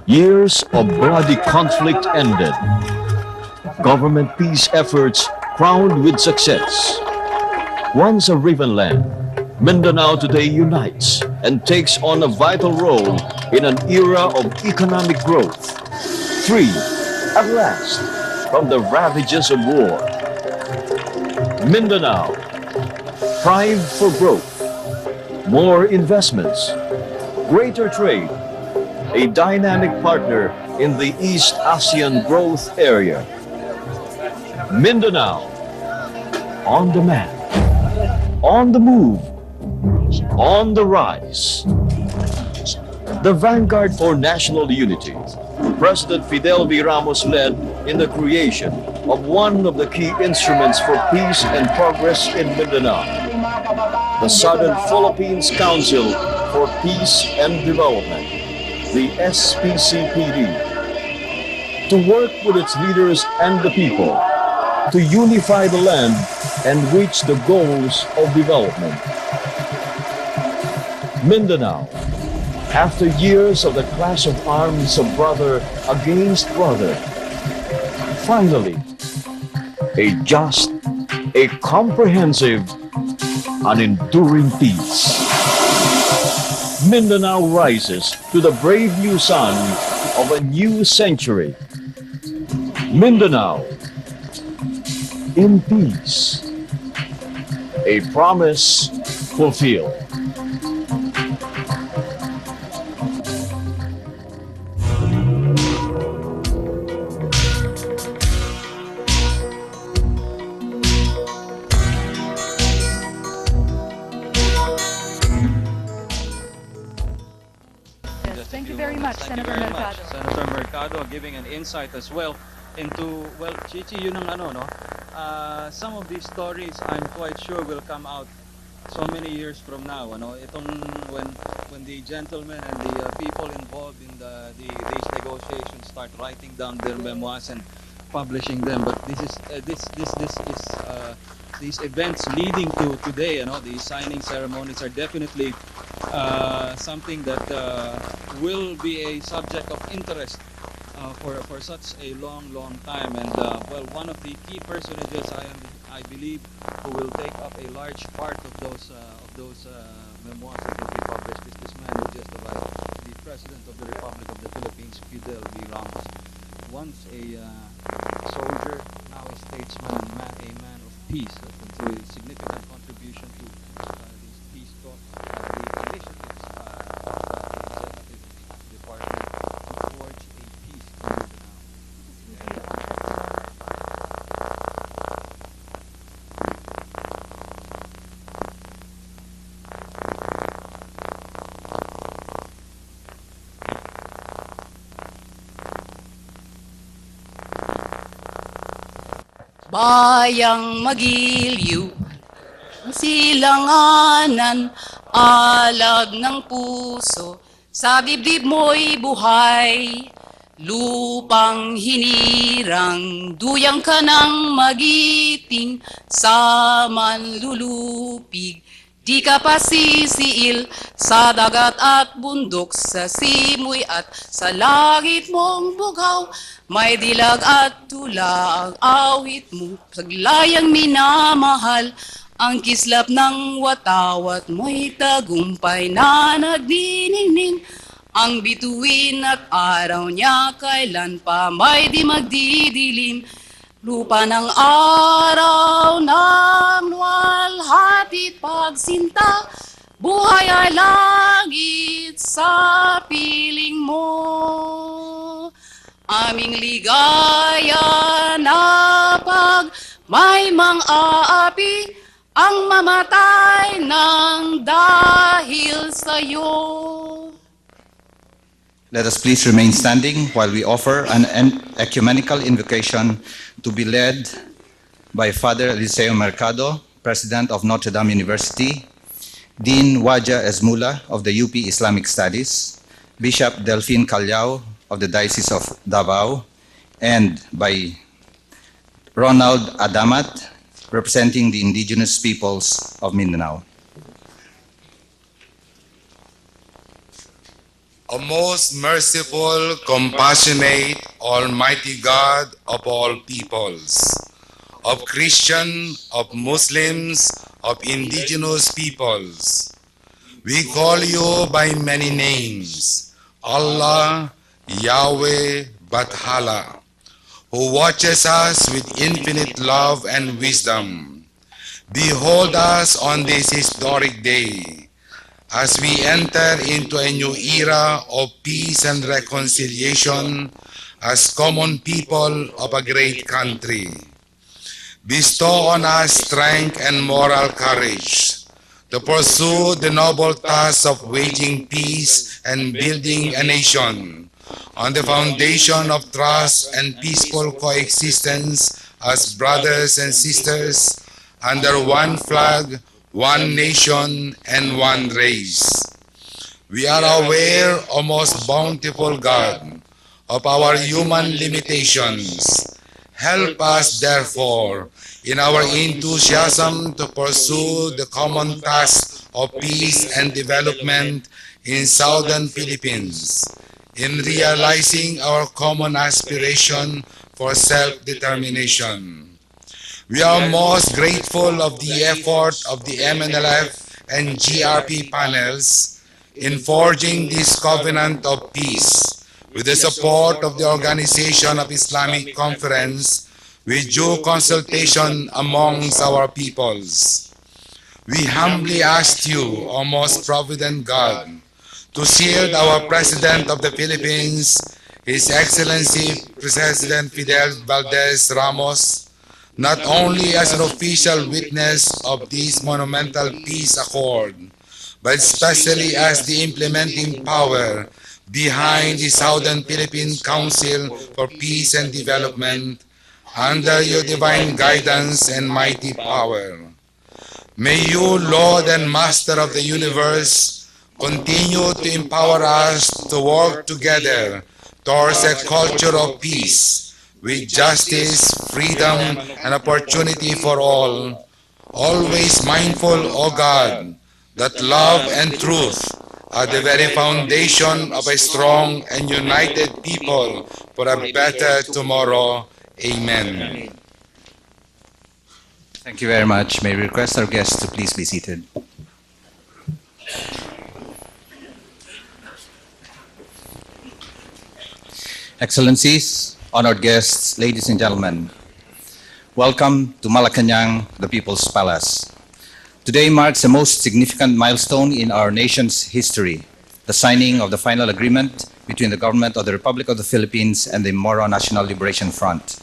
Years of bloody conflict ended. Government peace efforts crowned with success. Once a riven land, Mindanao today unites and takes on a vital role in an era of economic growth. Free, at last, from the ravages of war. Mindanao, primed for growth, more investments, greater trade, a dynamic partner in the East ASEAN growth area. Mindanao, on the map, on the move, on the rise. The vanguard for national unity, President Fidel V. Ramos led in the creation of one of the key instruments for peace and progress in Mindanao, the Southern Philippines Council for Peace and Development, the SPCPD, to work with its leaders and the people to unify the land and reach the goals of development. Mindanao, after years of the clash of arms of brother against brother, finally, a just, a comprehensive, an enduring peace. Mindanao rises to the brave new sun of a new century. Mindanao, in peace, a promise fulfilled. Thank you very much, Senator Mercado. Senator Mercado giving an insight as well into, well, Chichi, yun ang ano, no? Some of these stories I'm quite sure will come out so many years from now, ano? Itong when the gentlemen and the people involved in these negotiations start writing down their memoirs and publishing them, but this is these events leading to today, you know, these signing ceremonies are definitely something that will be a subject of interest for such a long time. And well, one of the key personages I believe who will take up a large part of those memoirs that will be published is this man who just arrived, the President of the Republic of the Philippines, Fidel V. Ramos. Once a soldier, now a statesman and a man of peace, through a significant contribution to these peace talks, the initiatives of the Executive Department to forge a peace in Mindanao. Bayang magiliw, silanganan, alag ng puso, sa dibdib mo'y buhay. Lupang hinirang, duyang ka ng magiting, sa manlulupig. Di ka pasisiil sa dagat at bundok, sa simoy at sa langit mong bugaw. May dilag at tula ang awit mo, saglayang minamahal. Ang kislap ng watawat mo'y tagumpay na nagniningning. Ang bituin at araw niya kailan pa may di magdidilim. Lupa ng araw ng luwalhati pagsinta, buhay ay langit sa piling mo. Aming ligaya na pag may mang-aapi, ang mamatay ng dahil sa'yo. Let us please remain standing while we offer an ecumenical invocation to be led by Father Eliseo Mercado, President of Notre Dame University, Dean Waja Esmula of the UP Islamic Studies, Bishop Delphine Calyao of the Diocese of Davao, and by Ronald Adamat, representing the indigenous peoples of Mindanao. O most merciful, compassionate, almighty God of all peoples, of Christian, of Muslims, of indigenous peoples, we call you by many names, Allah, Yahweh, Bathala, who watches us with infinite love and wisdom. Behold us on this historic day, as we enter into a new era of peace and reconciliation as common people of a great country. Bestow on us strength and moral courage to pursue the noble task of waging peace and building a nation on the foundation of trust and peaceful coexistence as brothers and sisters under one flag, one nation, and one race. We are aware, O most bountiful God, of our human limitations. Help us, therefore, in our enthusiasm to pursue the common task of peace and development in southern Philippines, in realizing our common aspiration for self-determination. We are most grateful of the effort of the MNLF and GRP panels in forging this covenant of peace with the support of the Organization of Islamic Conference with due consultation amongst our peoples. We humbly ask you, O most provident God, to shield our President of the Philippines, His Excellency President Fidel Valdez Ramos, not only as an official witness of this monumental peace accord, but especially as the implementing power behind the Southern Philippine Council for Peace and Development, under your divine guidance and mighty power. May you, Lord and Master of the universe, continue to empower us to work together towards a culture of peace, with justice, freedom, and opportunity for all, always mindful, O God, that love and truth are the very foundation of a strong and united people for a better tomorrow. Amen. Thank you very much. May we request our guests to please be seated. Excellencies, honored guests, ladies and gentlemen, welcome to Malacañang, the People's Palace. Today marks a most significant milestone in our nation's history, the signing of the final agreement between the government of the Republic of the Philippines and the Moro National Liberation Front.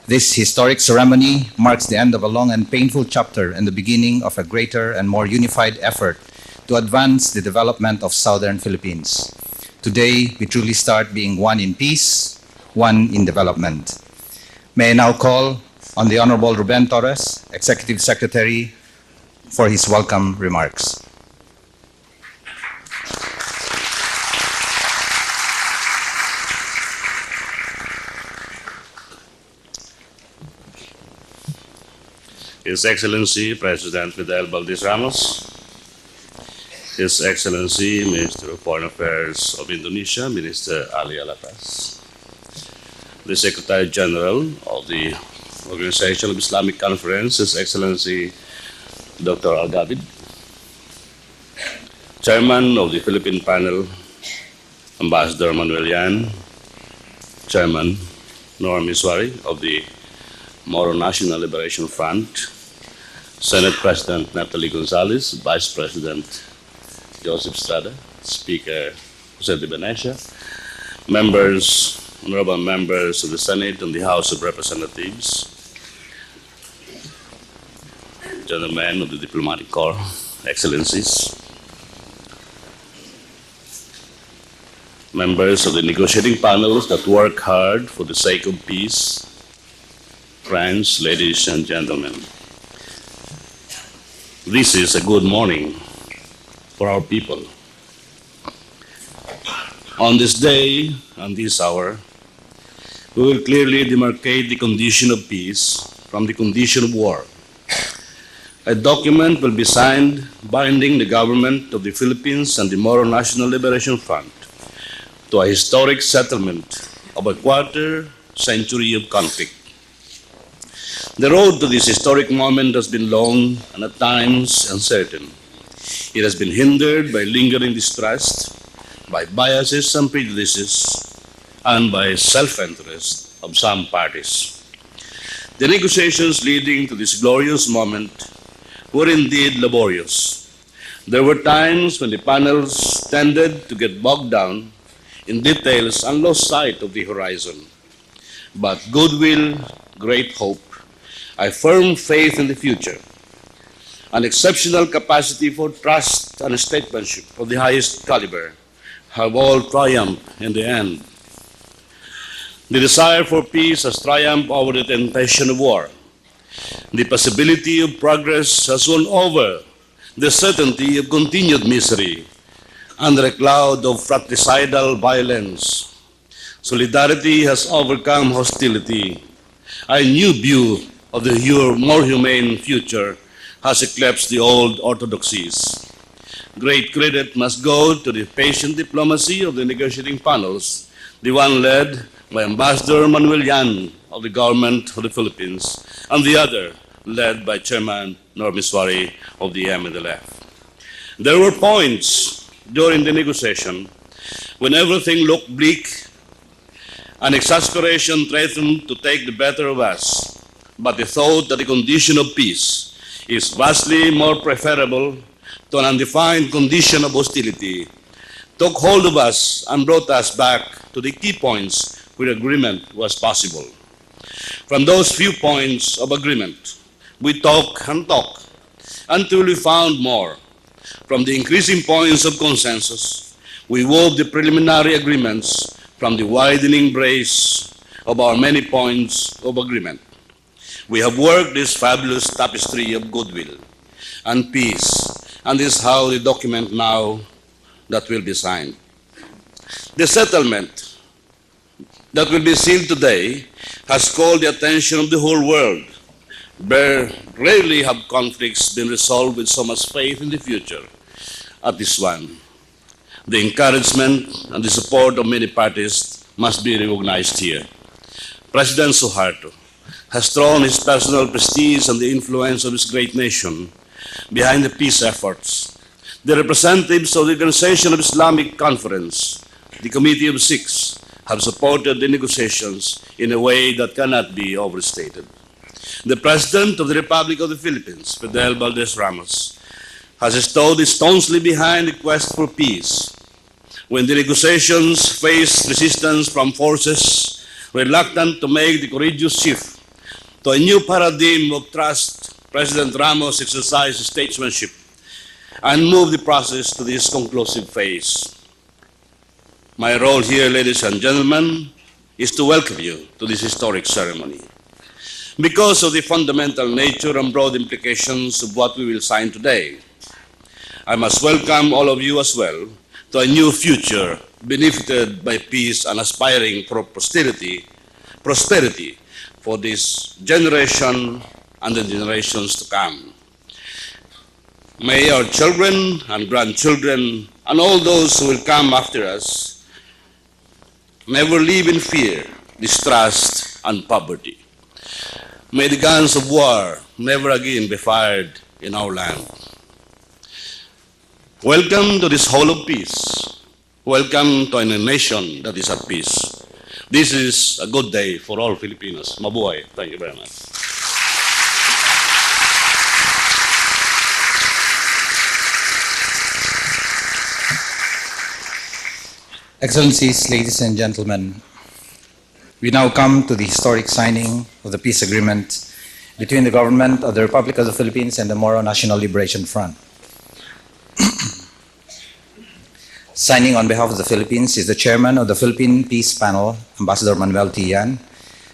This historic ceremony marks the end of a long and painful chapter and the beginning of a greater and more unified effort to advance the development of Southern Philippines. Today, we truly start being one in peace, one in development. May I now call on the Honorable Ruben Torres, Executive Secretary, for his welcome remarks. His Excellency President Fidel Valdez Ramos, His Excellency Minister of Foreign Affairs of Indonesia, Minister Ali Alatas, the Secretary General of the Organization of Islamic Conference, His Excellency Dr. Al-Gabid, Chairman of the Philippine Panel, Ambassador Manuel Yan, Chairman Norm Iswari of the Moro National Liberation Front, Senate President Natalie Gonzalez, Vice President Joseph Estrada, Speaker Jose de Venecia, honorable members of the Senate and the House of Representatives, gentlemen of the Diplomatic Corps, Excellencies, members of the negotiating panels that work hard for the sake of peace, friends, ladies and gentlemen. This is a good morning for our people. On this day and this hour, we will clearly demarcate the condition of peace from the condition of war. A document will be signed binding the government of the Philippines and the Moro National Liberation Front to a historic settlement of a quarter century of conflict. The road to this historic moment has been long and at times uncertain. It has been hindered by lingering distrust, by biases and prejudices, and by self-interest of some parties. The negotiations leading to this glorious moment were indeed laborious. There were times when the panels tended to get bogged down in details and lost sight of the horizon. But goodwill, great hope, a firm faith in the future, an exceptional capacity for trust and statesmanship of the highest caliber have all triumphed in the end. The desire for peace has triumphed over the temptation of war. The possibility of progress has won over the certainty of continued misery under a cloud of fratricidal violence. Solidarity has overcome hostility. A new view of the more humane future has eclipsed the old orthodoxies. Great credit must go to the patient diplomacy of the negotiating panels, the one led by Ambassador Manuel Yan of the government of the Philippines, and the other led by Chairman Normiswari of the MNLF. There were points during the negotiation when everything looked bleak and exasperation threatened to take the better of us, but the thought that the condition of peace is vastly more preferable to an undefined condition of hostility took hold of us and brought us back to the key points where agreement was possible. From those few points of agreement, we talk and talk until we found more. From the increasing points of consensus, we wove the preliminary agreements from the widening brace of our many points of agreement. We have worked this fabulous tapestry of goodwill and peace, and this is how the document now that will be signed. The settlement that will be sealed today has called the attention of the whole world. Rarely have conflicts been resolved with so much faith in the future as this one. The encouragement and the support of many parties must be recognized here. President Suharto has thrown his personal prestige and the influence of his great nation behind the peace efforts. The representatives of the Organization of Islamic Conference, the Committee of Six, have supported the negotiations in a way that cannot be overstated. The President of the Republic of the Philippines, Fidel Valdez Ramos, has stood staunchly behind the quest for peace. When the negotiations faced resistance from forces reluctant to make the courageous shift to a new paradigm of trust, President Ramos exercised statesmanship and moved the process to this conclusive phase. My role here, ladies and gentlemen, is to welcome you to this historic ceremony. Because of the fundamental nature and broad implications of what we will sign today, I must welcome all of you as well to a new future benefited by peace and aspiring for prosperity for this generation and the generations to come. May our children and grandchildren and all those who will come after us never live in fear, distrust, and poverty. May the guns of war never again be fired in our land. Welcome to this hall of peace. Welcome to a nation that is at peace. This is a good day for all Filipinos. Mabuhay. Thank you very much. Excellencies, ladies and gentlemen, we now come to the historic signing of the peace agreement between the government of the Republic of the Philippines and the Moro National Liberation Front. Signing on behalf of the Philippines is the chairman of the Philippine Peace Panel, Ambassador Manuel T. Yan.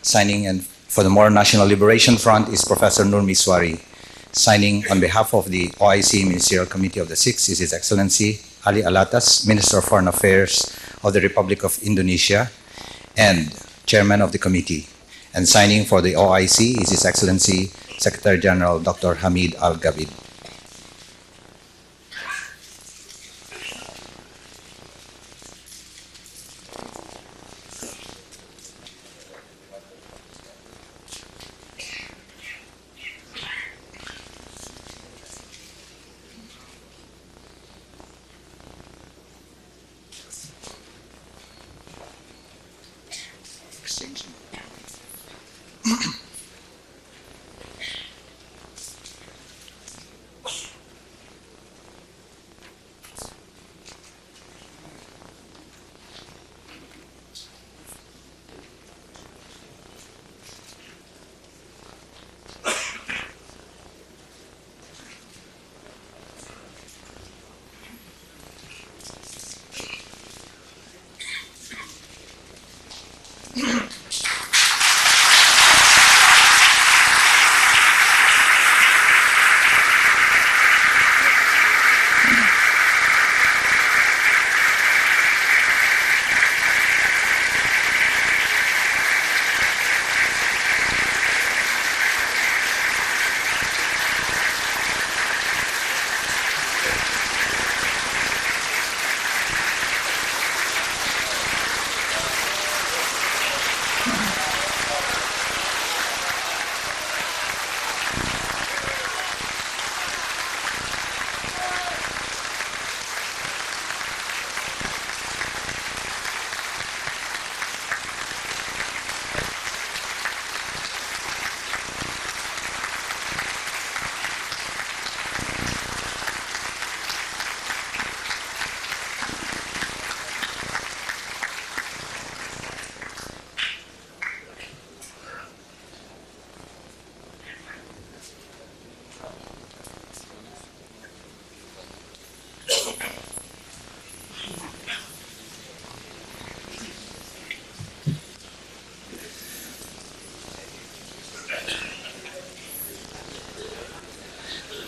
Signing and for the Moro National Liberation Front is Professor Normiswari. Signing on behalf of the OIC Ministerial Committee of the Six is His Excellency Ali Alatas, Minister of Foreign Affairs of the Republic of Indonesia and Chairman of the Committee. And signing for the OIC is His Excellency Secretary General Dr. Hamid Al-Gabid.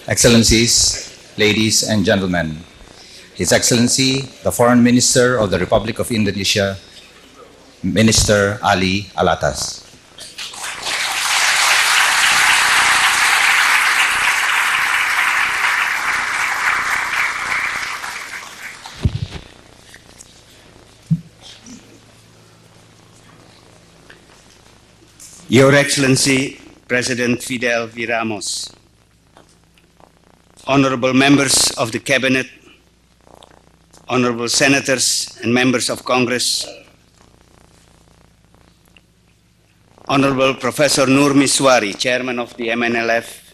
Excellencies, ladies and gentlemen, His Excellency, the Foreign Minister of the Republic of Indonesia, Minister Ali Alatas. Your Excellency, President Fidel V. Ramos, honorable members of the Cabinet, honorable senators and members of Congress, Honorable Professor Nur Miswari, Chairman of the MNLF,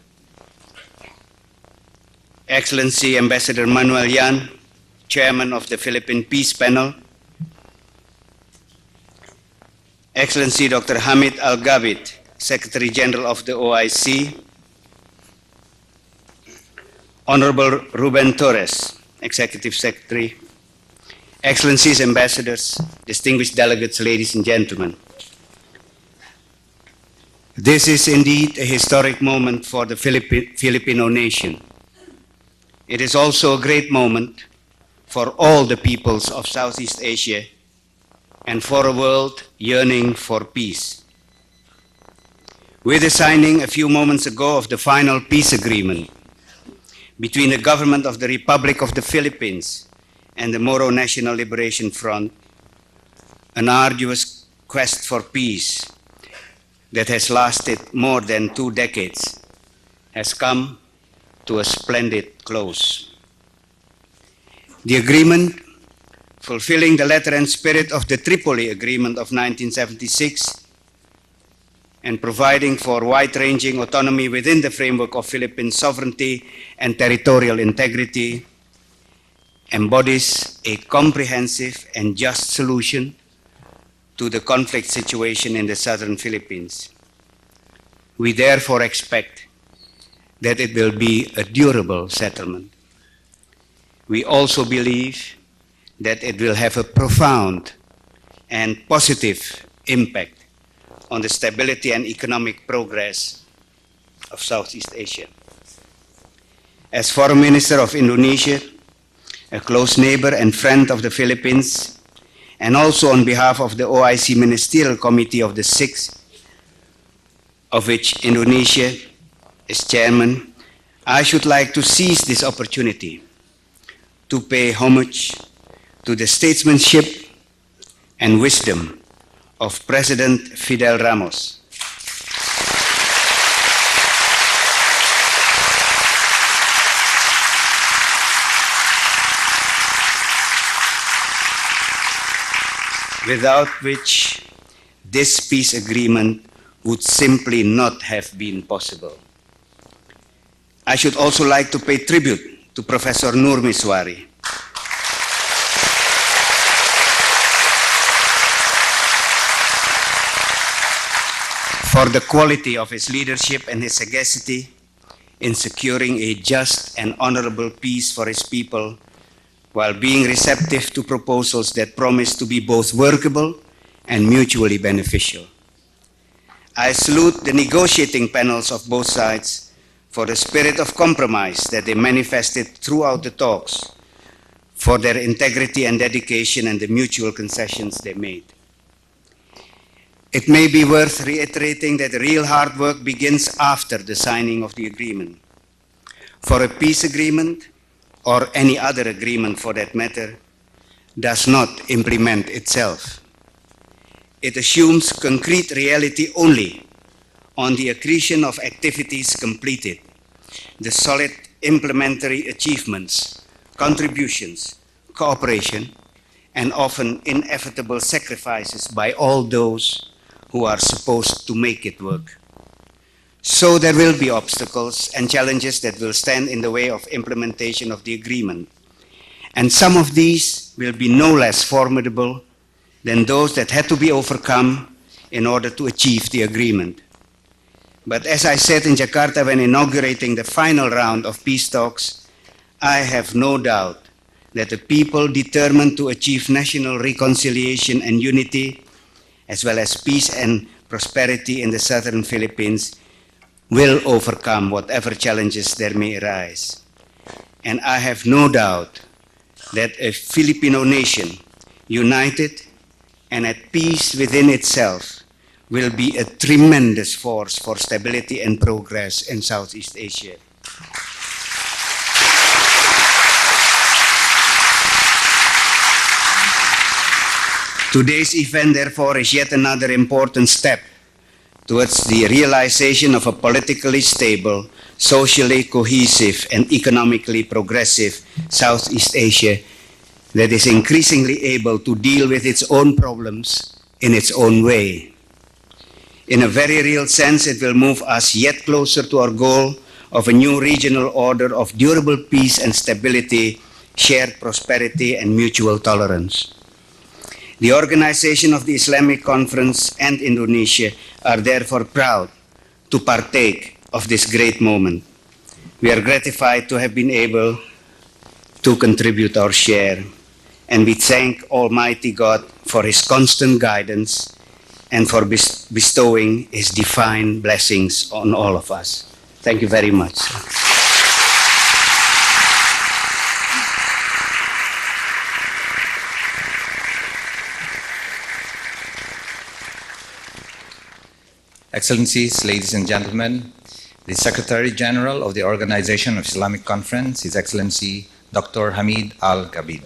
Excellency Ambassador Manuel Yan, Chairman of the Philippine Peace Panel, Excellency Dr. Hamid Al-Gabit, Secretary General of the OIC, Honorable Ruben Torres, Executive Secretary, Excellencies, Ambassadors, distinguished delegates, ladies and gentlemen. This is indeed a historic moment for the Filipino nation. It is also a great moment for all the peoples of Southeast Asia and for a world yearning for peace. With the signing a few moments ago of the final peace agreement between the government of the Republic of the Philippines and the Moro National Liberation Front, an arduous quest for peace that has lasted more than 2 decades has come to a splendid close. The agreement, fulfilling the letter and spirit of the Tripoli Agreement of 1976 and providing for wide-ranging autonomy within the framework of Philippine sovereignty and territorial integrity, embodies a comprehensive and just solution to the conflict situation in the southern Philippines. We therefore expect that it will be a durable settlement. We also believe that it will have a profound and positive impact on the stability and economic progress of Southeast Asia. As Foreign Minister of Indonesia, a close neighbor and friend of the Philippines, and also on behalf of the OIC Ministerial Committee of the Six, of which Indonesia is chairman, I should like to seize this opportunity to pay homage to the statesmanship and wisdom of President Fidel Ramos. Without which this peace agreement would simply not have been possible. I should also like to pay tribute to Professor Nur Miswari, for the quality of his leadership and his sagacity in securing a just and honorable peace for his people, while being receptive to proposals that promise to be both workable and mutually beneficial. I salute the negotiating panels of both sides for the spirit of compromise that they manifested throughout the talks, for their integrity and dedication and the mutual concessions they made. It may be worth reiterating that real hard work begins after the signing of the agreement. For a peace agreement, or any other agreement for that matter, does not implement itself. It assumes concrete reality only on the accretion of activities completed, the solid implementary achievements, contributions, cooperation, and often inevitable sacrifices by all those who are supposed to make it work. So there will be obstacles and challenges that will stand in the way of implementation of the agreement. And some of these will be no less formidable than those that had to be overcome in order to achieve the agreement. But as I said in Jakarta when inaugurating the final round of peace talks, I have no doubt that the people determined to achieve national reconciliation and unity, as well as peace and prosperity in the southern Philippines, will overcome whatever challenges there may arise. And I have no doubt that a Filipino nation, united and at peace within itself, will be a tremendous force for stability and progress in Southeast Asia. Today's event, therefore, is yet another important step towards the realization of a politically stable, socially cohesive, and economically progressive Southeast Asia that is increasingly able to deal with its own problems in its own way. In a very real sense, it will move us yet closer to our goal of a new regional order of durable peace and stability, shared prosperity, and mutual tolerance. The organization of the Islamic Conference and Indonesia are therefore proud to partake of this great moment. We are gratified to have been able to contribute our share, and we thank Almighty God for His constant guidance and for bestowing His divine blessings on all of us. Thank you very much. Excellencies, ladies and gentlemen, the Secretary General of the Organization of Islamic Conference, His Excellency Dr. Hamid Al-Kabid.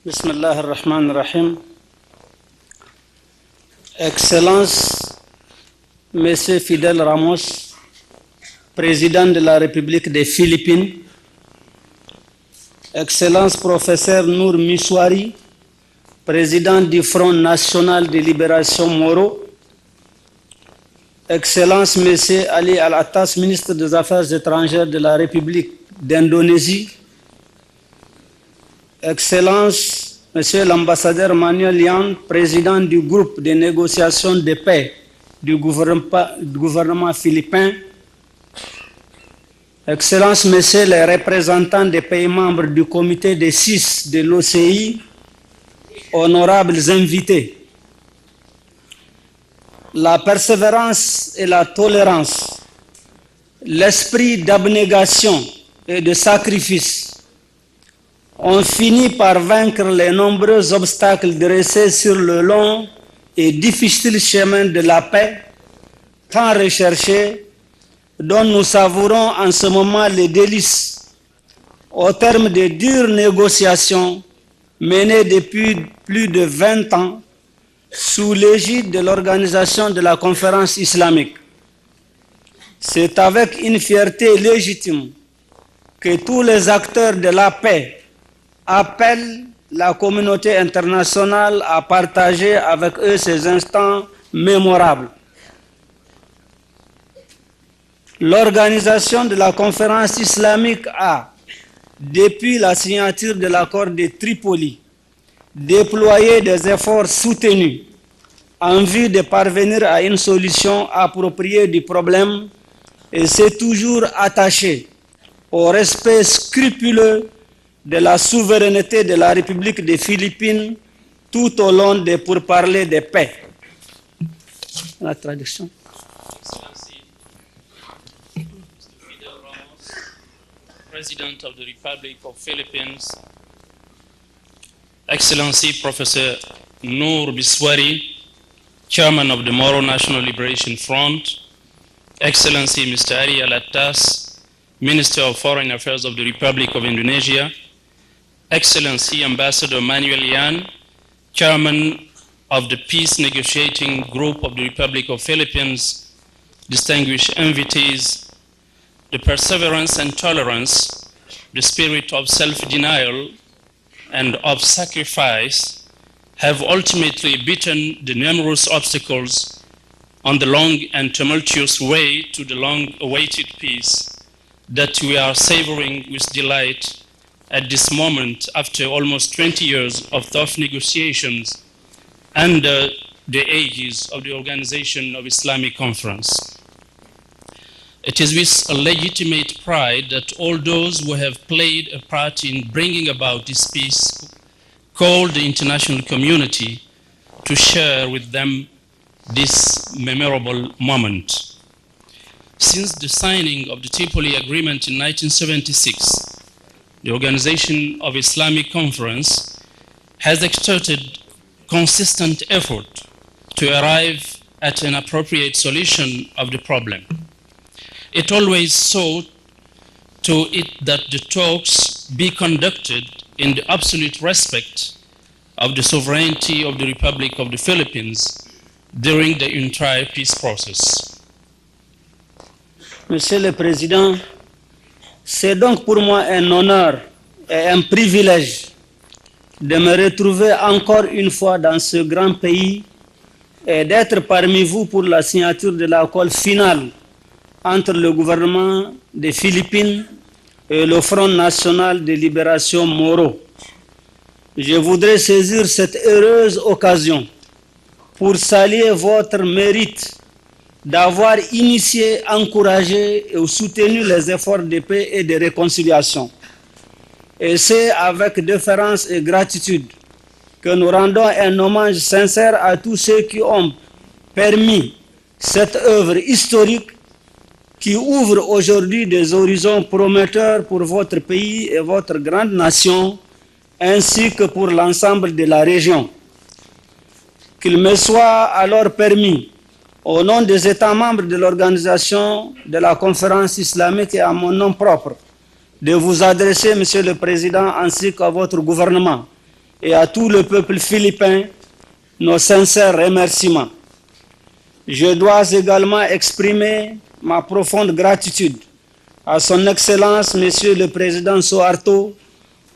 Bismillah ar-Rahman ar-Rahim. Excellence, Monsieur Fidel Ramos, Président de la République des Philippines, Excellence Professeur Nour Miswari, Président du Front National de Libération Moro, Excellence Monsieur Ali Al-Attas, Ministre des Affaires étrangères de la République d'Indonésie, Excellence, Monsieur l'ambassadeur Manuel Yan, président du groupe de négociation de paix du gouvernement philippin, Excellence, Messieurs les représentants des pays membres du comité des 6 de l'OCI, honorables invités, la persévérance et la tolérance, l'esprit d'abnégation et de sacrifice ont fini par vaincre les nombreux obstacles dressés sur le long et difficile chemin de la paix, tant recherché, dont nous savourons en ce moment les délices, au terme de dures négociations menées depuis plus de 20 ans sous l'égide de l'organisation de la conférence islamique. C'est avec une fierté légitime que tous les acteurs de la paix appellent la communauté internationale à partager avec eux ces instants mémorables. L'organisation de la conférence islamique a, depuis la signature de l'accord de Tripoli, déployé des efforts soutenus en vue de parvenir à une solution appropriée du problème et s'est toujours attaché au respect scrupuleux de la souveraineté de la République des Philippines tout au long des pourparlers de paix. La traduction. President of the Republic of Philippines, Excellency Professor Noor Miswari, Chairman of the Moro National Liberation Front, Excellency Mr. Ali Al-Attas, Minister of Foreign Affairs of the Republic of Indonesia, Excellency Ambassador Manuel Yan, Chairman of the Peace Negotiating Group of the Republic of Philippines, distinguished invitees, the perseverance and tolerance, the spirit of self-denial and of sacrifice have ultimately beaten the numerous obstacles on the long and tumultuous way to the long-awaited peace that we are savoring with delight at this moment after almost 20 years of tough negotiations under the aegis of the Organization of Islamic Conference. It is with a legitimate pride that all those who have played a part in bringing about this peace call the international community to share with them this memorable moment. Since the signing of the Tripoli Agreement in 1976, the Organization of Islamic Conference has exerted consistent effort to arrive at an appropriate solution of the problem. It always saw to it that the talks be conducted in the absolute respect of the sovereignty of the Republic of the Philippines during the entire peace process. Monsieur le Président, c'est donc pour moi un honneur et un privilège de me retrouver encore une fois dans ce grand pays et d'être parmi vous pour la signature de l'accord final entre le gouvernement des Philippines et le Front national de libération Moro. Je voudrais saisir cette heureuse occasion pour saluer votre mérite d'avoir initié, encouragé et soutenu les efforts de paix et de réconciliation. Et c'est avec déférence et gratitude que nous rendons un hommage sincère à tous ceux qui ont permis cette œuvre historique qui ouvre aujourd'hui des horizons prometteurs pour votre pays et votre grande nation, ainsi que pour l'ensemble de la région. Qu'il me soit alors permis, au nom des États membres de l'organisation de la conférence islamique et à mon nom propre, de vous adresser, Monsieur le Président, ainsi qu'à votre gouvernement et à tout le peuple philippin, nos sincères remerciements. Je dois également exprimer ma profonde gratitude à son Excellence, Monsieur le Président Suharto,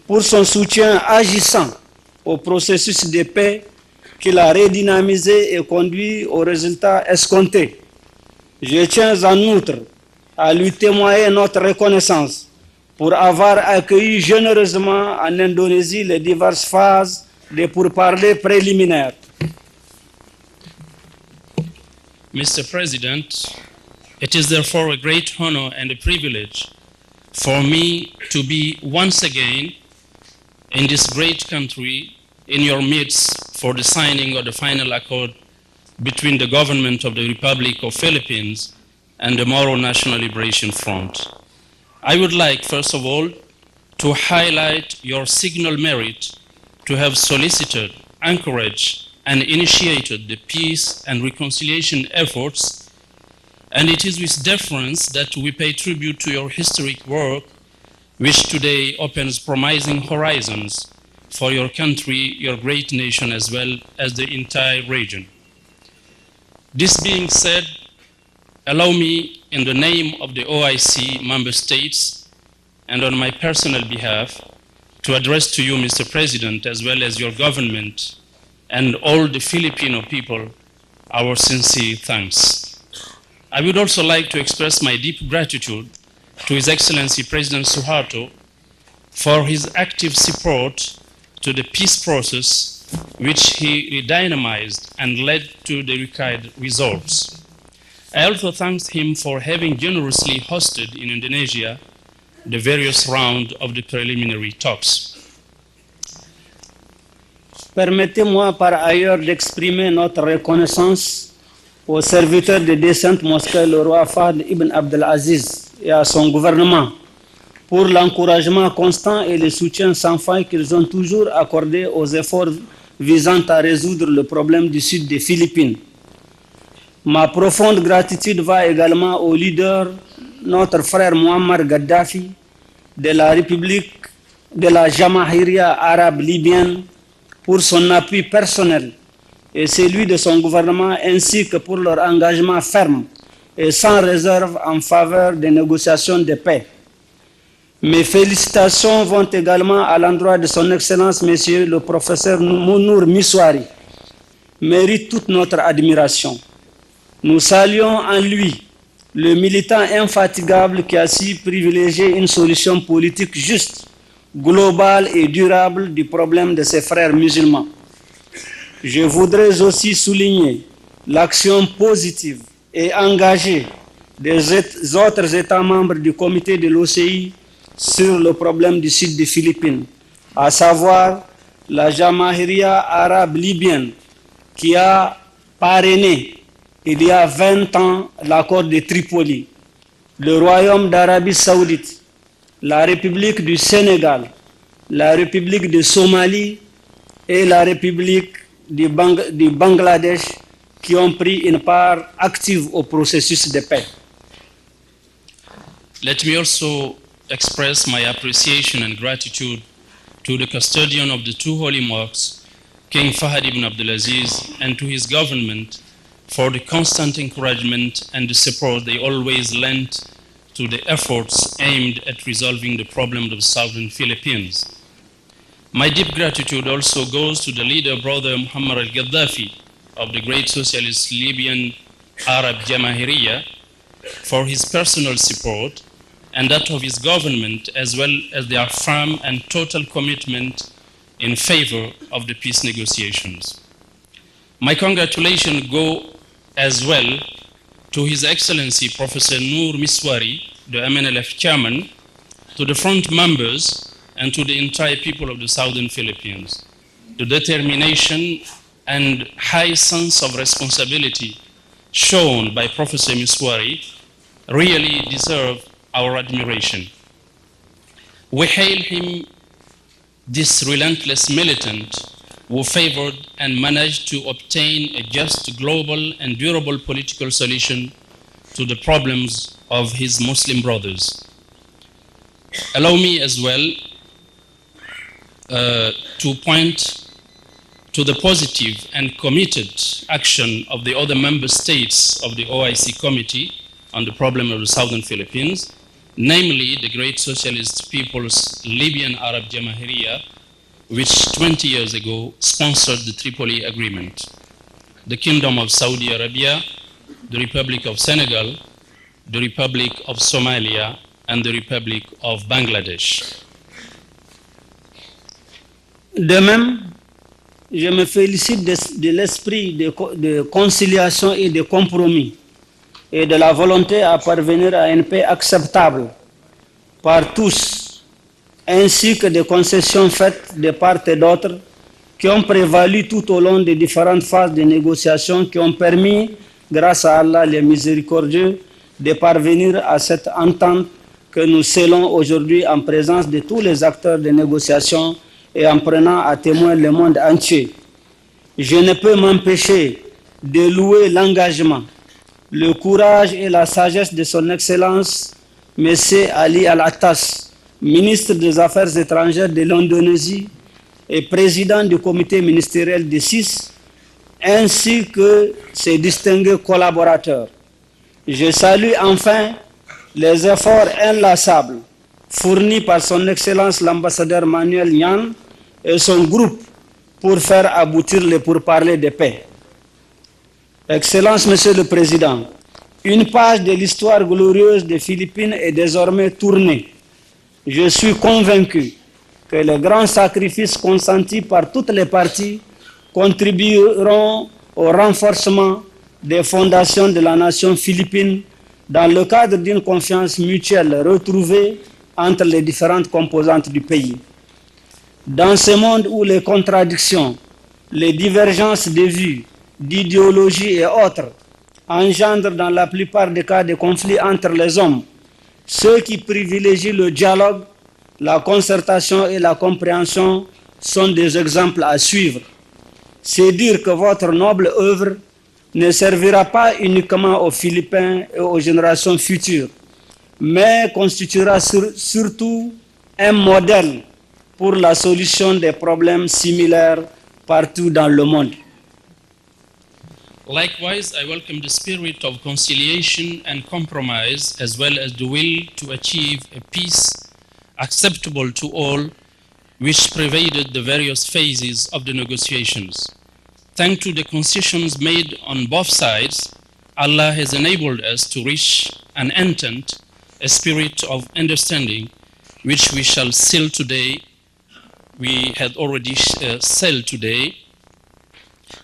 pour son soutien agissant au processus de paix qu'il a redynamisé et conduit aux résultats escomptés. Je tiens en outre à lui témoigner notre reconnaissance pour avoir accueilli généreusement en Indonésie les diverses phases des pourparlers préliminaires. Mr. President, it is therefore a great honor and a privilege for me to be once again in this great country in your midst for the signing of the final accord between the government of the Republic of Philippines and the Moro National Liberation Front. I would like, first of all, to highlight your signal merit to have solicited, encouraged, and initiated the peace and reconciliation efforts, and it is with deference that we pay tribute to your historic work, which today opens promising horizons for your country, your great nation, as well as the entire region. This being said, allow me, in the name of the OIC member states and on my personal behalf, to address to you, Mr. President, as well as your government and all the Filipino people, our sincere thanks. I would also like to express my deep gratitude to His Excellency President Suharto for his active support to the peace process, which he redynamized and led to the required results. I also thank him for having generously hosted in Indonesia the various rounds of the preliminary talks. Permettez-moi par ailleurs d'exprimer notre reconnaissance au serviteur de décente mosquée le roi Fahd ibn Abdelaziz et à son gouvernement pour l'encouragement constant et le soutien sans faille qu'ils ont toujours accordé aux efforts visant à résoudre le problème du sud des Philippines. Ma profonde gratitude va également au leader, notre frère Muammar Gaddafi, de la République de la Jamahiriya arabe libyenne, pour son appui personnel et celui de son gouvernement, ainsi que pour leur engagement ferme et sans réserve en faveur des négociations de paix. Mes félicitations vont également à l'endroit de son Excellence, Monsieur le professeur Mounour Miswari, mérite toute notre admiration. Nous saluons en lui le militant infatigable qui a su privilégier une solution politique juste global et durable du problème de ses frères musulmans. Je voudrais aussi souligner l'action positive et engagée des autres États membres du comité de l'OCI sur le problème du sud des Philippines, à savoir la Jamahiria arabe libyenne qui a parrainé il y a 20 ans l'accord de Tripoli, le Royaume d'Arabie saoudite, la République du Sénégal, la République de Somalie et la République du Bangladesh qui ont pris une part active au processus de paix. Let me also express my appreciation and gratitude to the custodian of the two holy mosques, King Fahad ibn Abdulaziz, and to his government for the constant encouragement and the support they always lent to the efforts aimed at resolving the problem of the southern Philippines. My deep gratitude also goes to the leader, brother Muammar al-Gaddafi of the great socialist Libyan Arab Jamahiriya for his personal support and that of his government, as well as their firm and total commitment in favor of the peace negotiations. My congratulations go as well to His Excellency Professor Noor Miswari, the MNLF chairman, to the front members, and to the entire people of the Southern Philippines. The determination and high sense of responsibility shown by Professor Miswari really deserve our admiration. We hail him, this relentless militant who favored and managed to obtain a just, global, and durable political solution to the problems of his Muslim brothers. Allow me as well to point to the positive and committed action of the other member states of the OIC Committee on the problem of the Southern Philippines, namely the Great Socialist People's Libyan Arab Jamahiriya, which 20 years ago sponsored the Tripoli Agreement, the Kingdom of Saudi Arabia, the Republic of Senegal, the Republic of Somalia, and the Republic of Bangladesh. De même, je me félicite de l'esprit de conciliation et de compromis et de la volonté à parvenir à une paix acceptable par tous, ainsi que des concessions faites de part et d'autre qui ont prévalu tout au long des différentes phases de négociations qui ont permis, grâce à Allah le miséricordieux, de parvenir à cette entente que nous scellons aujourd'hui en présence de tous les acteurs de négociation et en prenant à témoin le monde entier. Je ne peux m'empêcher de louer l'engagement, le courage et la sagesse de son Excellence, M. Ali Al-Attas, ministre des Affaires étrangères de l'Indonésie et président du comité ministériel de 6, ainsi que ses distingués collaborateurs. Je salue enfin les efforts inlassables fournis par son Excellence l'ambassadeur Manuel Nyan et son groupe pour faire aboutir les pourparlers de paix. Excellence, Monsieur le Président, une page de l'histoire glorieuse des Philippines est désormais tournée. Je suis convaincu que les grands sacrifices consentis par toutes les parties contribueront au renforcement des fondations de la nation philippine dans le cadre d'une confiance mutuelle retrouvée entre les différentes composantes du pays. Dans ce monde où les contradictions, les divergences de vues, d'idéologie et autres engendrent dans la plupart des cas des conflits entre les hommes, ceux qui privilégient le dialogue, la concertation et la compréhension sont des exemples à suivre. C'est dire que votre noble œuvre ne servira pas uniquement aux Philippins et aux générations futures, mais constituera surtout un modèle pour la solution des problèmes similaires partout dans le monde. Likewise, I welcome the spirit of conciliation and compromise, as well as the will to achieve a peace acceptable to all, which pervaded the various phases of the negotiations. Thanks to the concessions made on both sides, Allah has enabled us to reach an entente, a spirit of understanding, which we shall seal today we had already sailed today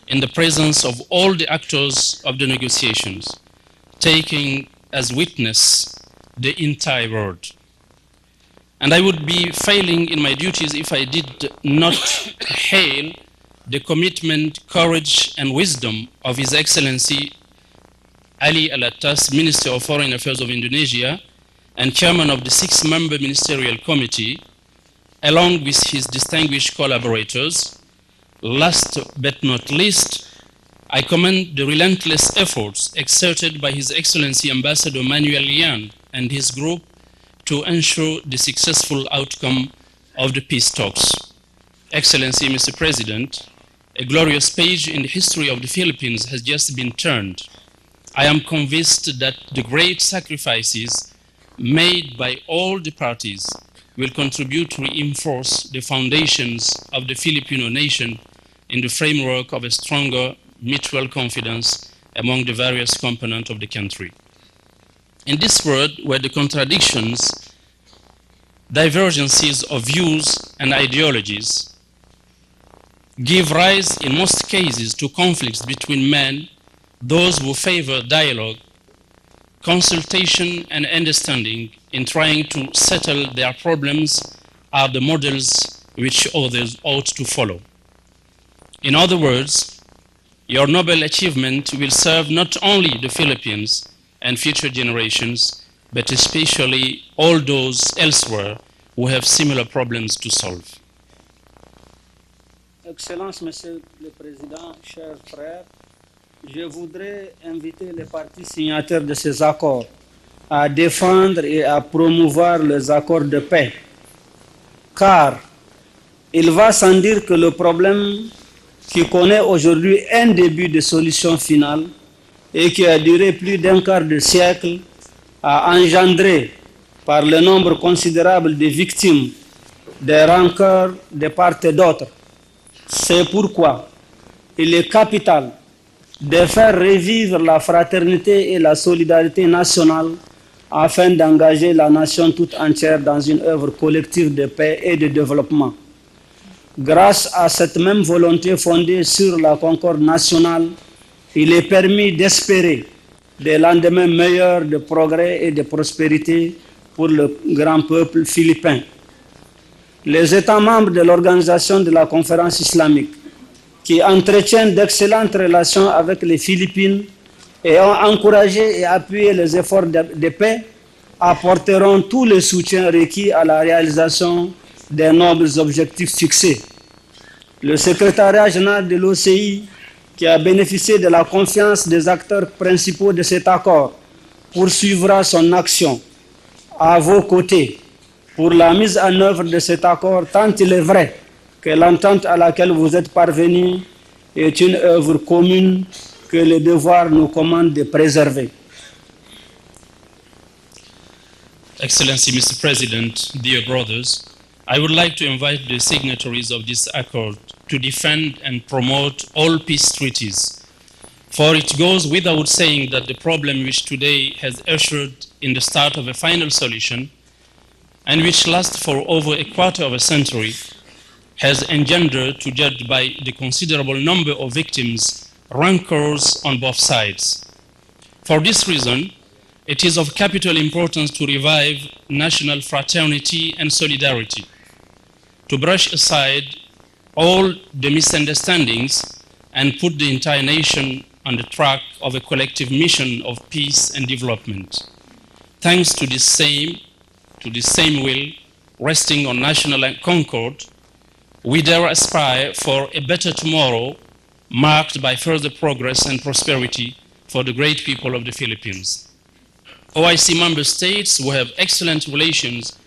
in the presence of all the actors of the negotiations, taking as witness the entire world. And I would be failing in my duties if I did not hail the commitment, courage, and wisdom of His Excellency Ali Alatas, Minister of Foreign Affairs of Indonesia and Chairman of the 6-member Ministerial Committee, along with his distinguished collaborators. Last but not least, I commend the relentless efforts exerted by His Excellency Ambassador Manuel Lian and his group to ensure the successful outcome of the peace talks. Excellency, Mr. President, a glorious page in the history of the Philippines has just been turned. I am convinced that the great sacrifices made by all the parties will contribute to reinforce the foundations of the Filipino nation in the framework of a stronger mutual confidence among the various components of the country. In this world, where the contradictions, divergences of views and ideologies give rise in most cases to conflicts between men, those who favor dialogue, consultation, and understanding in trying to settle their problems are the models which others ought to follow. In other words, your noble achievement will serve not only the Philippines and future generations, but especially all those elsewhere who have similar problems to solve. Excellence, Monsieur le Président, chers frères, je voudrais inviter les parties signataires de ces accords à défendre et à promouvoir les accords de paix, car il va sans dire que le problème qui connaît aujourd'hui un début de solution finale et qui a duré plus d'un quart de siècle a engendré par le nombre considérable de victimes des rancœurs de part et d'autre. C'est pourquoi il est capital de faire revivre la fraternité et la solidarité nationale afin d'engager la nation toute entière dans une œuvre collective de paix et de développement. Grâce à cette même volonté fondée sur la concorde nationale, il est permis d'espérer des lendemains meilleurs de progrès et de prospérité pour le grand peuple philippin. Les États membres de l'Organisation de la Conférence islamique, qui entretiennent d'excellentes relations avec les Philippines et ont encouragé et appuyé les efforts de paix, apporteront tout le soutien requis à la réalisation des nobles objectifs fixés. Le secrétariat général de l'OCI, qui a bénéficié de la confiance des acteurs principaux de cet accord, poursuivra son action à vos côtés pour la mise en œuvre de cet accord, tant il est vrai que l'entente à laquelle vous êtes parvenus est une œuvre commune que le devoir nous commande de préserver. Excellency, Mr. President, dear brothers, I would like to invite the signatories of this accord to defend and promote all peace treaties. For it goes without saying that the problem which today has ushered in the start of a final solution, and which lasts for over a quarter of a century, has engendered, to judge by the considerable number of victims, rancors on both sides. For this reason, it is of capital importance to revive national fraternity and solidarity, to brush aside all the misunderstandings and put the entire nation on the track of a collective mission of peace and development. Thanks to this same will, resting on national concord, we dare aspire for a better tomorrow marked by further progress and prosperity for the great people of the Philippines. OIC member states who have excellent relations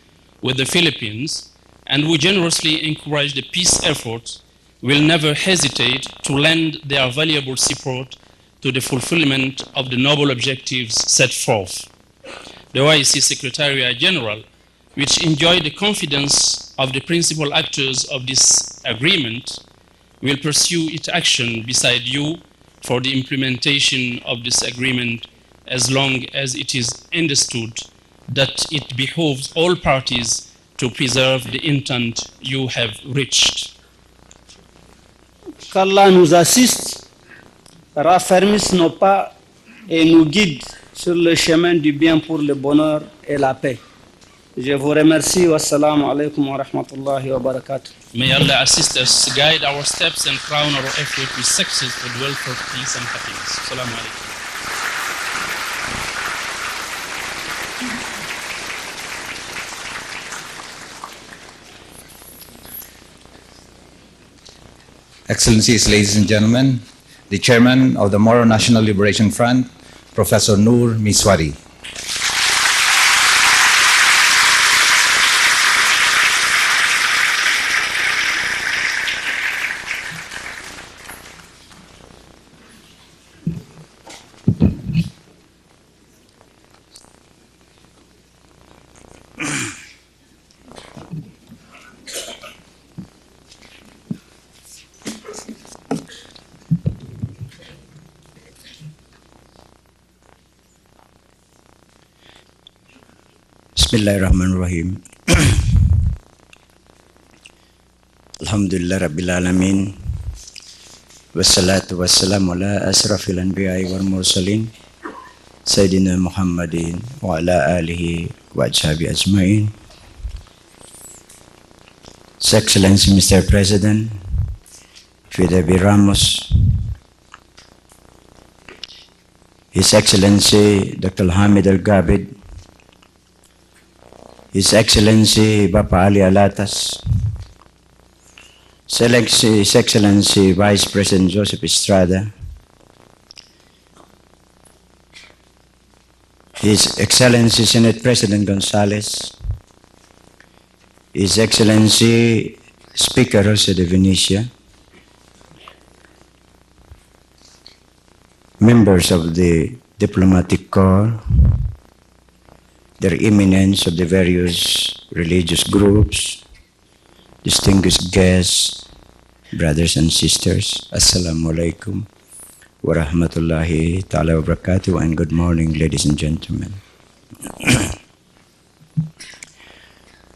with the Philippines and who generously encourage the peace efforts will never hesitate to lend their valuable support to the fulfillment of the noble objectives set forth. The OIC Secretariat General, which enjoy the confidence of the principal actors of this agreement, will pursue its action beside you for the implementation of this agreement as long as it is understood that it behooves all parties to preserve the intent you have reached. Qu'Allah nous assiste, raffermisse nos pas et nous guide sur le chemin du bien pour le bonheur et la paix. Je vous remercie. Wassalamu alaikum wa rahmatullahi wa barakatuh. May Allah assist us, guide our steps, and crown our effort with success for the welfare, peace, and happiness. Assalamu alaikum. Excellencies, ladies and gentlemen, the Chairman of the Moro National Liberation Front, Professor Noor Miswari. Bismillahirrahmanirrahim. Alhamdulillah Rabbil Alamin. Wassalatu wassalamu ala asrafil anbiya'i wal mursalin. Sayyidina Muhammadin wa ala alihi wa ashabi ajma'in. His Excellency Mr. President, Fidel Ramos, His Excellency Dr. Hamid Al-Gabid, His Excellency Bapa Ali Alatas, His Excellency Vice President Joseph Estrada, His Excellency Senate President Gonzales, His Excellency Speaker Jose de Venecia, members of the Diplomatic Corps, their eminence of the various religious groups, distinguished guests, brothers and sisters, Assalamu alaikum wa rahmatullahi ta'ala wa barakatuh, and good morning, ladies and gentlemen.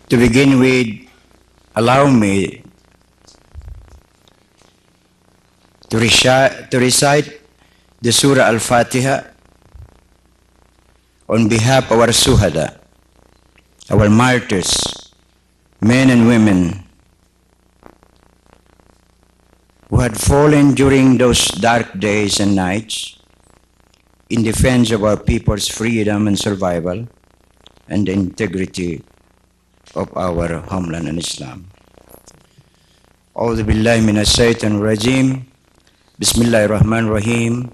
To begin with, allow me to recite the Surah Al-Fatiha on behalf of our Suhada, our martyrs, men and women who had fallen during those dark days and nights in defense of our people's freedom and survival and the integrity of our homeland and Islam. A'udhu billahi minash shaitanir rajim. Bismillahir Rahmanir Rahim.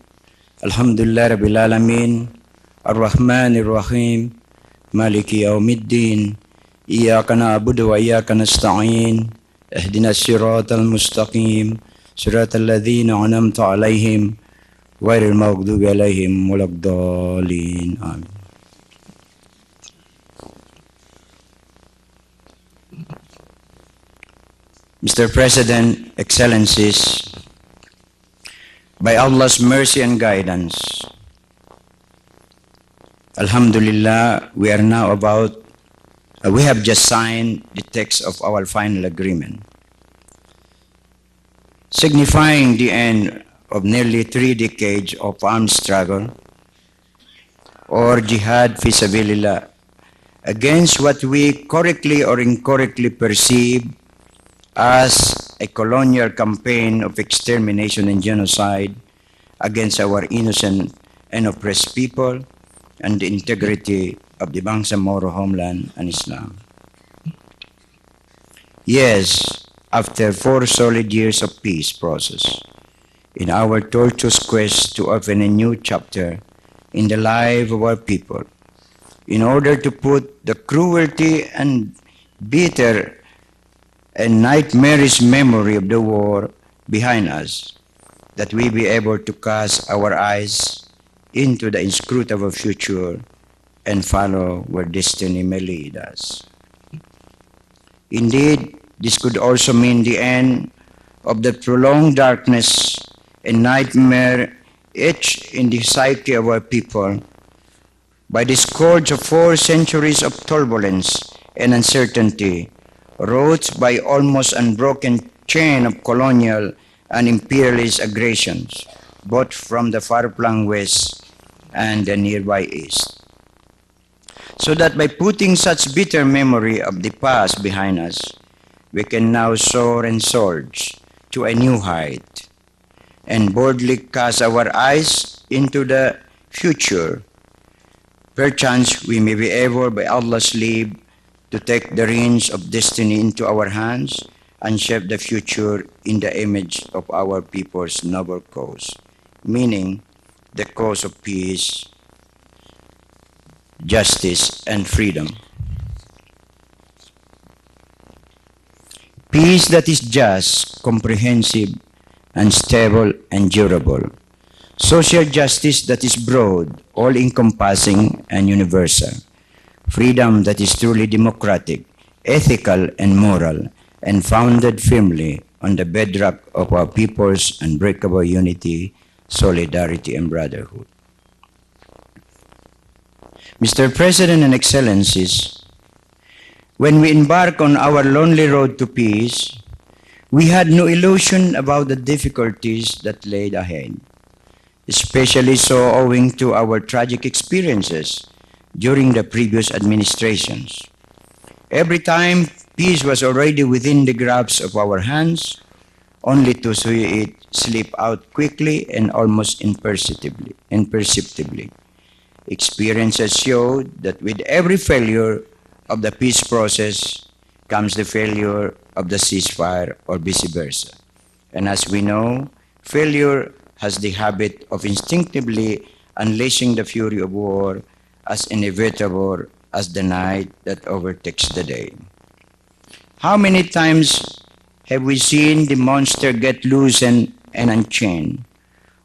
Alhamdulillah Rabbil Alamin. Ar-Rahmanir Rahim. Maliki Yawmiddin. Iyyaka na'budu wa iyyaka nasta'in. Ihdinas siratal mustaqim. Siratal ladzina an'amta 'alaihim ghairil maghdubi 'alaihim waladdallin. Amin. Mr. President, Excellencies, by Allah's mercy and guidance, Alhamdulillah, we have just signed the text of our final agreement, signifying the end of nearly 3 decades of armed struggle or jihad fi sabilillah against what we correctly or incorrectly perceive as a colonial campaign of extermination and genocide against our innocent and oppressed people and the integrity of the Bangsamoro homeland and Islam. Yes, after 4 solid years of peace process, in our tortuous quest to open a new chapter in the life of our people, in order to put the cruelty and bitter and nightmarish memory of the war behind us, that we be able to cast our eyes into the inscrutable future and follow where destiny may lead us. Indeed, this could also mean the end of the prolonged darkness and nightmare etched in the psyche of our people by the scourge of 4 centuries of turbulence and uncertainty, wrought by almost unbroken chain of colonial and imperialist aggressions, both from the far-flung west and the nearby east. So that by putting such bitter memory of the past behind us, we can now soar and surge to a new height and boldly cast our eyes into the future. Perchance we may be able, by Allah's leave, to take the reins of destiny into our hands and shape the future in the image of our people's noble cause, meaning the cause of peace, justice, and freedom. Peace that is just, comprehensive, and stable and durable. Social justice that is broad, all-encompassing, and universal. Freedom that is truly democratic, ethical, and moral, and founded firmly on the bedrock of our people's unbreakable unity, solidarity, and brotherhood. Mr. President and Excellencies, when we embark on our lonely road to peace, we had no illusion about the difficulties that laid ahead, especially so owing to our tragic experiences during the previous administrations. Every time peace was already within the grasp of our hands, only to see it slip out quickly and almost imperceptibly. Experiences showed that with every failure of the peace process comes the failure of the ceasefire, or vice versa. And as we know, failure has the habit of instinctively unleashing the fury of war as inevitable as the night that overtakes the day. How many times have we seen the monster get loosened and unchained,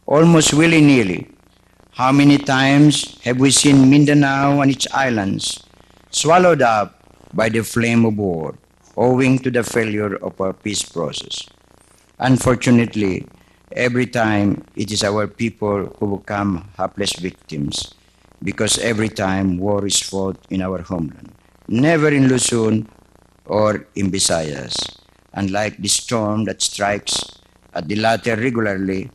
almost willy-nilly? How many times have we seen Mindanao and its islands swallowed up by the flame of war, owing to the failure of our peace process? Unfortunately, every time it is our people who become hapless victims, because every time war is fought in our homeland, never in Luzon or in Visayas, unlike the storm that strikes at the latter regularly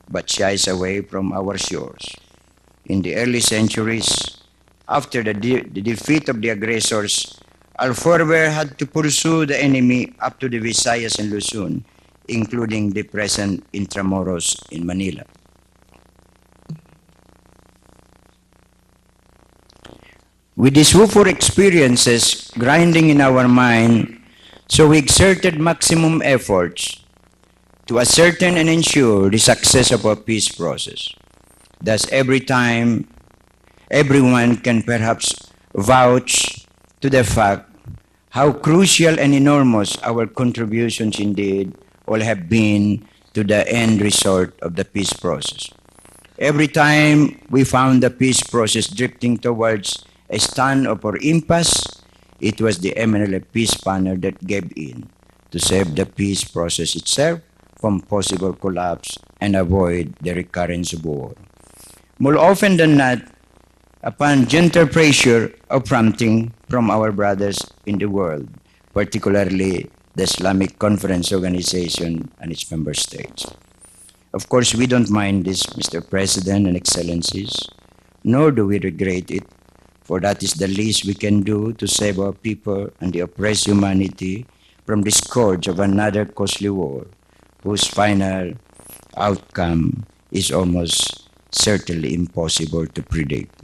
but shies away from our shores. In the early centuries, after the defeat of the aggressors, our forebears had to pursue the enemy up to the Visayas and Luzon, including the present Intramuros in Manila. With these woeful experiences grinding in our mind, so we exerted maximum efforts to ascertain and ensure the success of our peace process. Thus, every time, everyone can perhaps vouch to the fact how crucial and enormous our contributions indeed all have been to the end result of the peace process. Every time we found the peace process drifting towards a stand-up or impasse, it was the MNLF peace panel that gave in to save the peace process itself from possible collapse and avoid the recurrence of war. More often than not, upon gentle pressure or prompting from our brothers in the world, particularly the Islamic Conference Organization and its member states. Of course, we don't mind this, Mr. President and Excellencies, nor do we regret it, for that is the least we can do to save our people and the oppressed humanity from the scourge of another costly war, whose final outcome is almost certainly impossible to predict.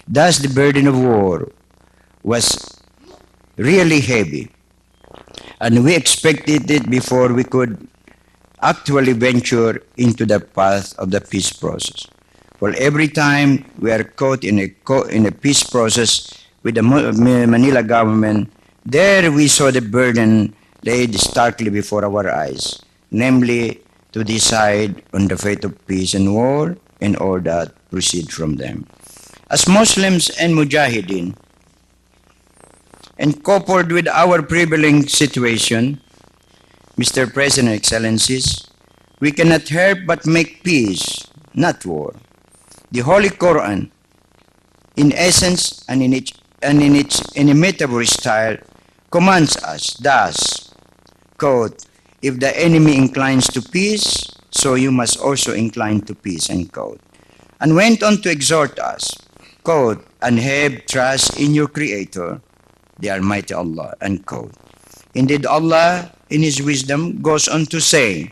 Thus, the burden of war was really heavy, and we expected it before we could actually venture into the path of the peace process. For every time we are caught in a peace process with the Manila government, there we saw the burden laid starkly before our eyes, namely to decide on the fate of peace and war and all that proceed from them. As Muslims and Mujahideen, and coupled with our prevailing situation, Mr. President, Excellencies, we cannot help but make peace, not war. The Holy Quran, in essence and in its and in its inimitable style, commands us, thus, quote, if the enemy inclines to peace, so you must also incline to peace, end quote. And went on to exhort us, quote, and have trust in your Creator, the Almighty Allah, end quote. Indeed, Allah, in His wisdom, goes on to say,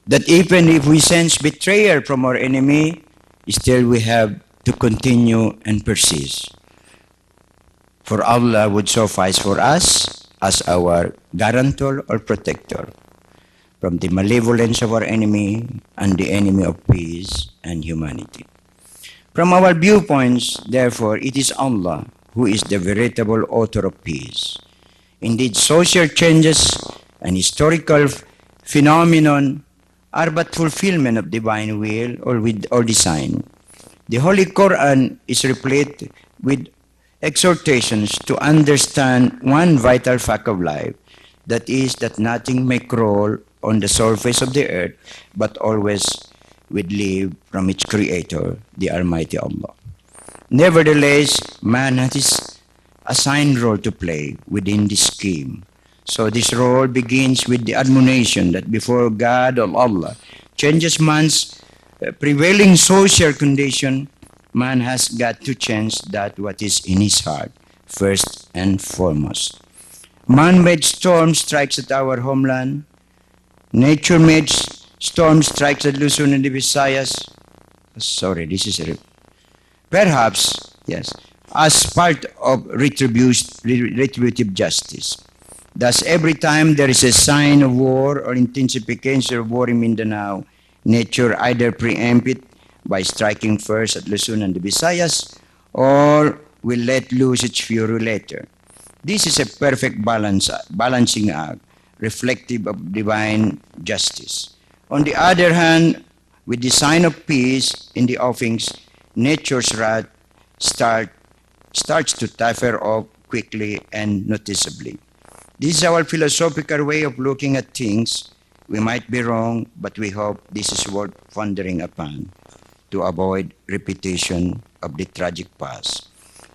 that even if we sense betrayal from our enemy, still we have to continue and persist. For Allah would suffice for us as our guarantor or protector from the malevolence of our enemy and the enemy of peace and humanity. From our viewpoints, therefore, it is Allah who is the veritable author of peace. Indeed, social changes and historical phenomenon are but fulfillment of divine will or design. The Holy Quran is replete with exhortations to understand one vital fact of life, that is that nothing may crawl on the surface of the earth, but always will live from its Creator, the Almighty Allah. Nevertheless, man has his assigned role to play within this scheme. So this role begins with the admonition that before God or Allah changes man's prevailing social condition, man has got to change that what is in his heart, first and foremost. Man-made storm strikes at our homeland. Nature-made storm strikes at Luzon and the Visayas. Sorry, this is perhaps, yes, as part of retributive justice. Thus, every time there is a sign of war or intensification of war in Mindanao, nature either preempt it by striking first at Luzon and the Visayas, or will let loose its fury later. This is a perfect balancing act, reflective of divine justice. On the other hand, with the sign of peace in the offings, nature's wrath starts to taper off quickly and noticeably. This is our philosophical way of looking at things. We might be wrong, but we hope this is worth pondering upon to avoid repetition of the tragic past.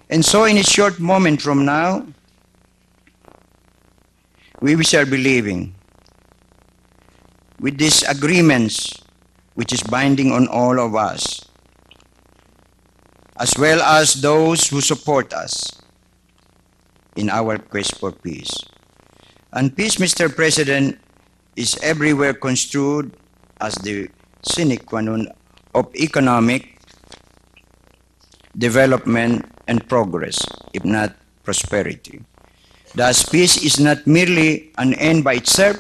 And so in a short moment from now, we shall be living with these agreements which is binding on all of us, as well as those who support us in our quest for peace. And peace, Mr. President, is everywhere construed as the sine qua non of economic development and progress, if not prosperity. Thus, peace is not merely an end by itself,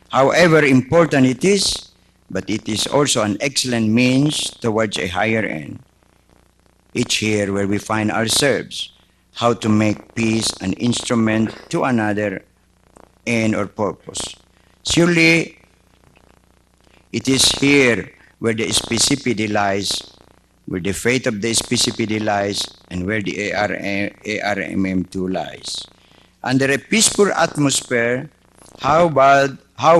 however important it is, but it is also an excellent means towards a higher end. Each here where we find ourselves, how to make peace an instrument to another end or purpose. Surely, it is here where the specificity lies, where the fate of the specificity lies, and where the ARMM2 lies. Under a peaceful atmosphere, how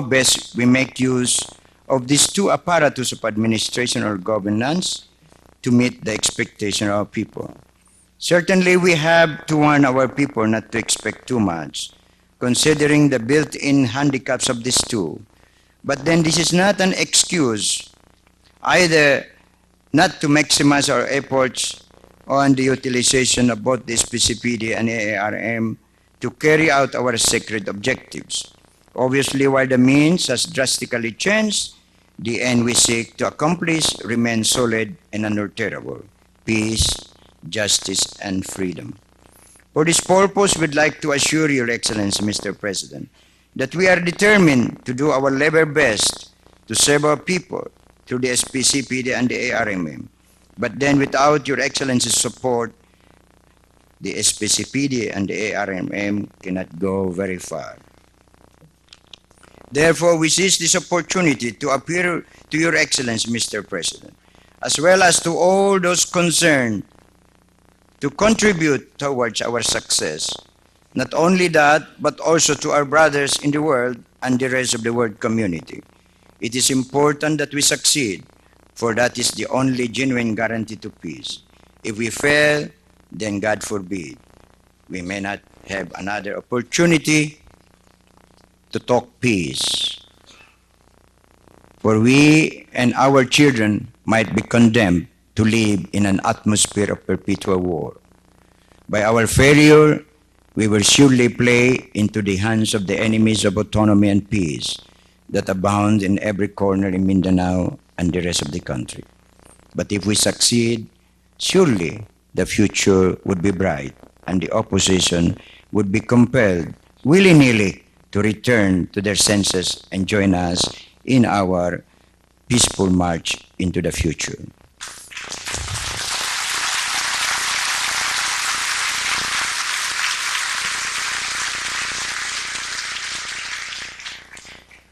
best we make use of these two apparatus of administration or governance to meet the expectation of our people. Certainly, we have to warn our people not to expect too much, considering the built-in handicaps of these two. But then this is not an excuse either not to maximize our efforts on the utilization of both the SPCPD and AARM to carry out our sacred objectives. Obviously, while the means has drastically changed, the end we seek to accomplish remains solid and unalterable: peace, justice, and freedom. For this purpose, we'd like to assure Your Excellency, Mr. President, that we are determined to do our level best to serve our people through the SPCPD and the ARMM. But then without Your Excellency's support, the SPCPD and the ARMM cannot go very far. Therefore, we seize this opportunity to appeal to Your Excellency, Mr. President, as well as to all those concerned to contribute towards our success. Not only that, but also to our brothers in the world and the rest of the world community. It is important that we succeed, for that is the only genuine guarantee to peace. If we fail, then God forbid, we may not have another opportunity to talk peace. For we and our children might be condemned to live in an atmosphere of perpetual war. By our failure, we will surely play into the hands of the enemies of autonomy and peace that abound in every corner in Mindanao and the rest of the country. But if we succeed, surely the future would be bright and the opposition would be compelled willy-nilly to return to their senses and join us in our peaceful march into the future.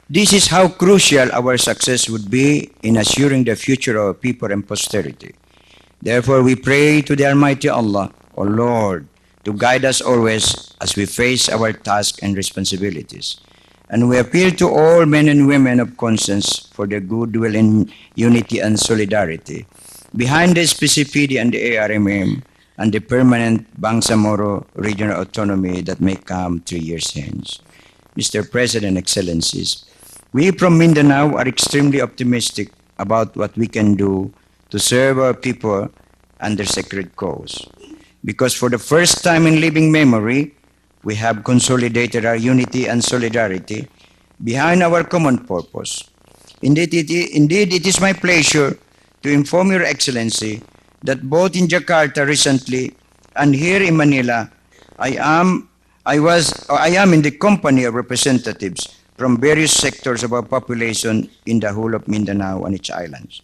This is how crucial our success would be in assuring the future of our people and posterity. Therefore, we pray to the Almighty Allah, O Lord, to guide us always as we face our tasks and responsibilities. And we appeal to all men and women of conscience for their goodwill in unity and solidarity. Behind the SPCPD and the ARMM and the permanent Bangsamoro regional autonomy that may come 3 years hence. Mr. President, Excellencies, we from Mindanao are extremely optimistic about what we can do to serve our people and their sacred cause. Because for the first time in living memory, we have consolidated our unity and solidarity behind our common purpose. Indeed, it is my pleasure to inform Your Excellency that both in Jakarta recently and here in Manila, I am in the company of representatives from various sectors of our population in the whole of Mindanao and its islands.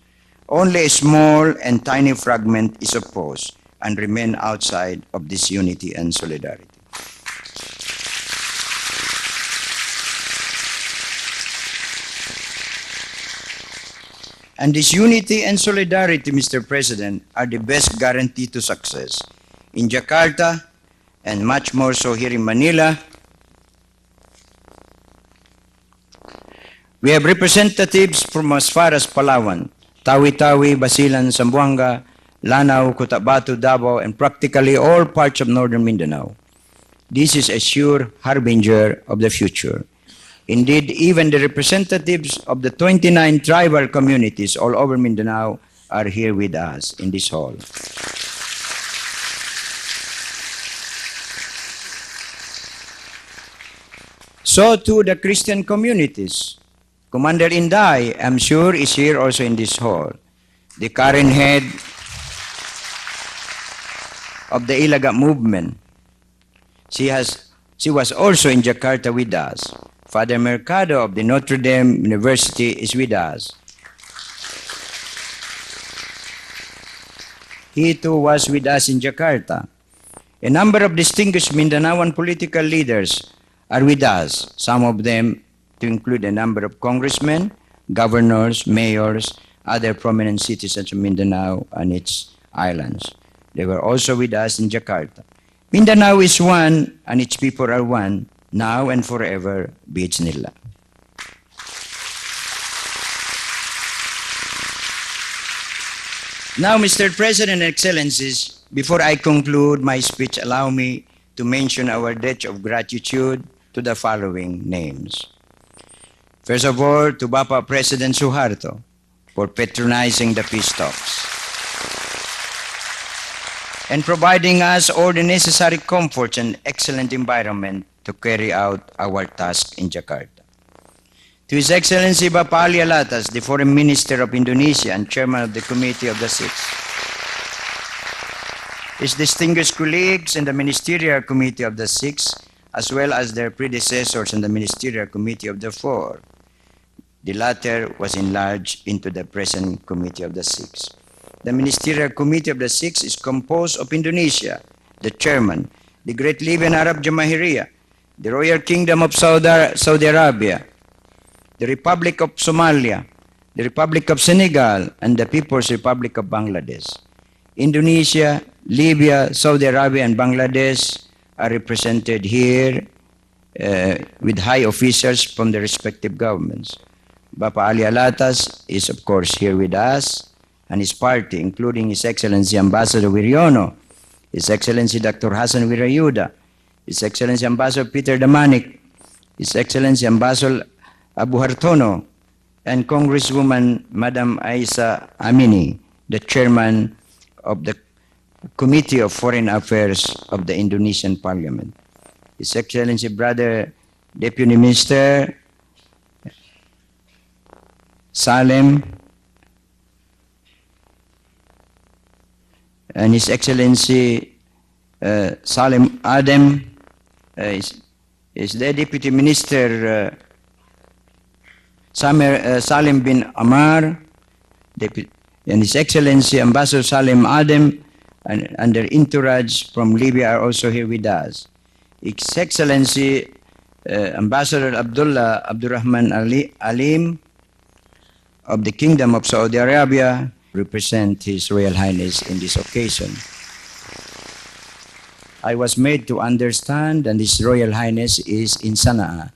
Only a small and tiny fragment is opposed and remain outside of this unity and solidarity. And this unity and solidarity, Mr. President, are the best guarantee to success. In Jakarta, and much more so here in Manila, we have representatives from as far as Palawan, Tawi-Tawi, Basilan, Zamboanga, Lanao, Cotabato, Davao, and practically all parts of northern Mindanao. This is a sure harbinger of the future. Indeed, even the representatives of the 29 tribal communities all over Mindanao are here with us in this hall. So too the Christian communities. Commander Inday, I'm sure, is here also in this hall. The current head of the Ilaga movement. She was also in Jakarta with us. Father Mercado of the Notre Dame University is with us. He too was with us in Jakarta. A number of distinguished Mindanaoan political leaders are with us, some of them to include a number of congressmen, governors, mayors, other prominent citizens of Mindanao and its islands. They were also with us in Jakarta. Mindanao is one and its people are one, now and forever, Bismillah. Now, Mr. President and Excellencies, before I conclude my speech, allow me to mention our debt of gratitude to the following names. First of all, to Bapa President Suharto for patronizing the peace talks and providing us all the necessary comforts and excellent environment to carry out our task in Jakarta. To His Excellency Bapa Ali Alatas, the Foreign Minister of Indonesia and Chairman of the Committee of the Six, his distinguished colleagues in the Ministerial Committee of the Six, as well as their predecessors in the Ministerial Committee of the Four. The latter was enlarged into the present Committee of the Six. The Ministerial Committee of the Six is composed of Indonesia, the Chairman, the Great Libyan Arab Jamahiriya, the Royal Kingdom of Saudi Arabia, the Republic of Somalia, the Republic of Senegal, and the People's Republic of Bangladesh. Indonesia, Libya, Saudi Arabia, and Bangladesh are represented here with high officials from the respective governments. Bapa Ali Alatas is of course here with us, and his party, including His Excellency Ambassador Wiriono, His Excellency Dr. Hassan Wirayuda, His Excellency Ambassador Peter Damanik, His Excellency Ambassador Abu Hartono, and Congresswoman Madam Aisa Amini, the chairman of the Committee of Foreign Affairs of the Indonesian Parliament. His Excellency Brother Deputy Minister Salem, and His Excellency Salem Adem is the Deputy Minister Salim bin Amar, and His Excellency Ambassador Salim Adem and their entourage from Libya are also here with us. His Excellency Ambassador Abdullah Abdurrahman Alim of the Kingdom of Saudi Arabia represent His Royal Highness in this occasion. I was made to understand that His Royal Highness is in Sana'a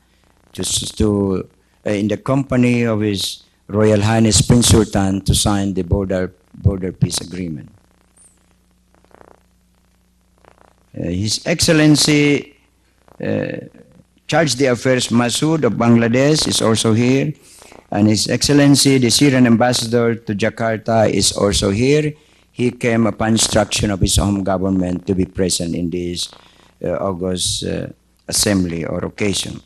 in the company of His Royal Highness Prince Sultan to sign the border peace agreement. His Excellency Charge d'Affaires Masood of Bangladesh is also here, and His Excellency the Syrian Ambassador to Jakarta is also here. He came upon instruction of his home government to be present in this August assembly or occasion.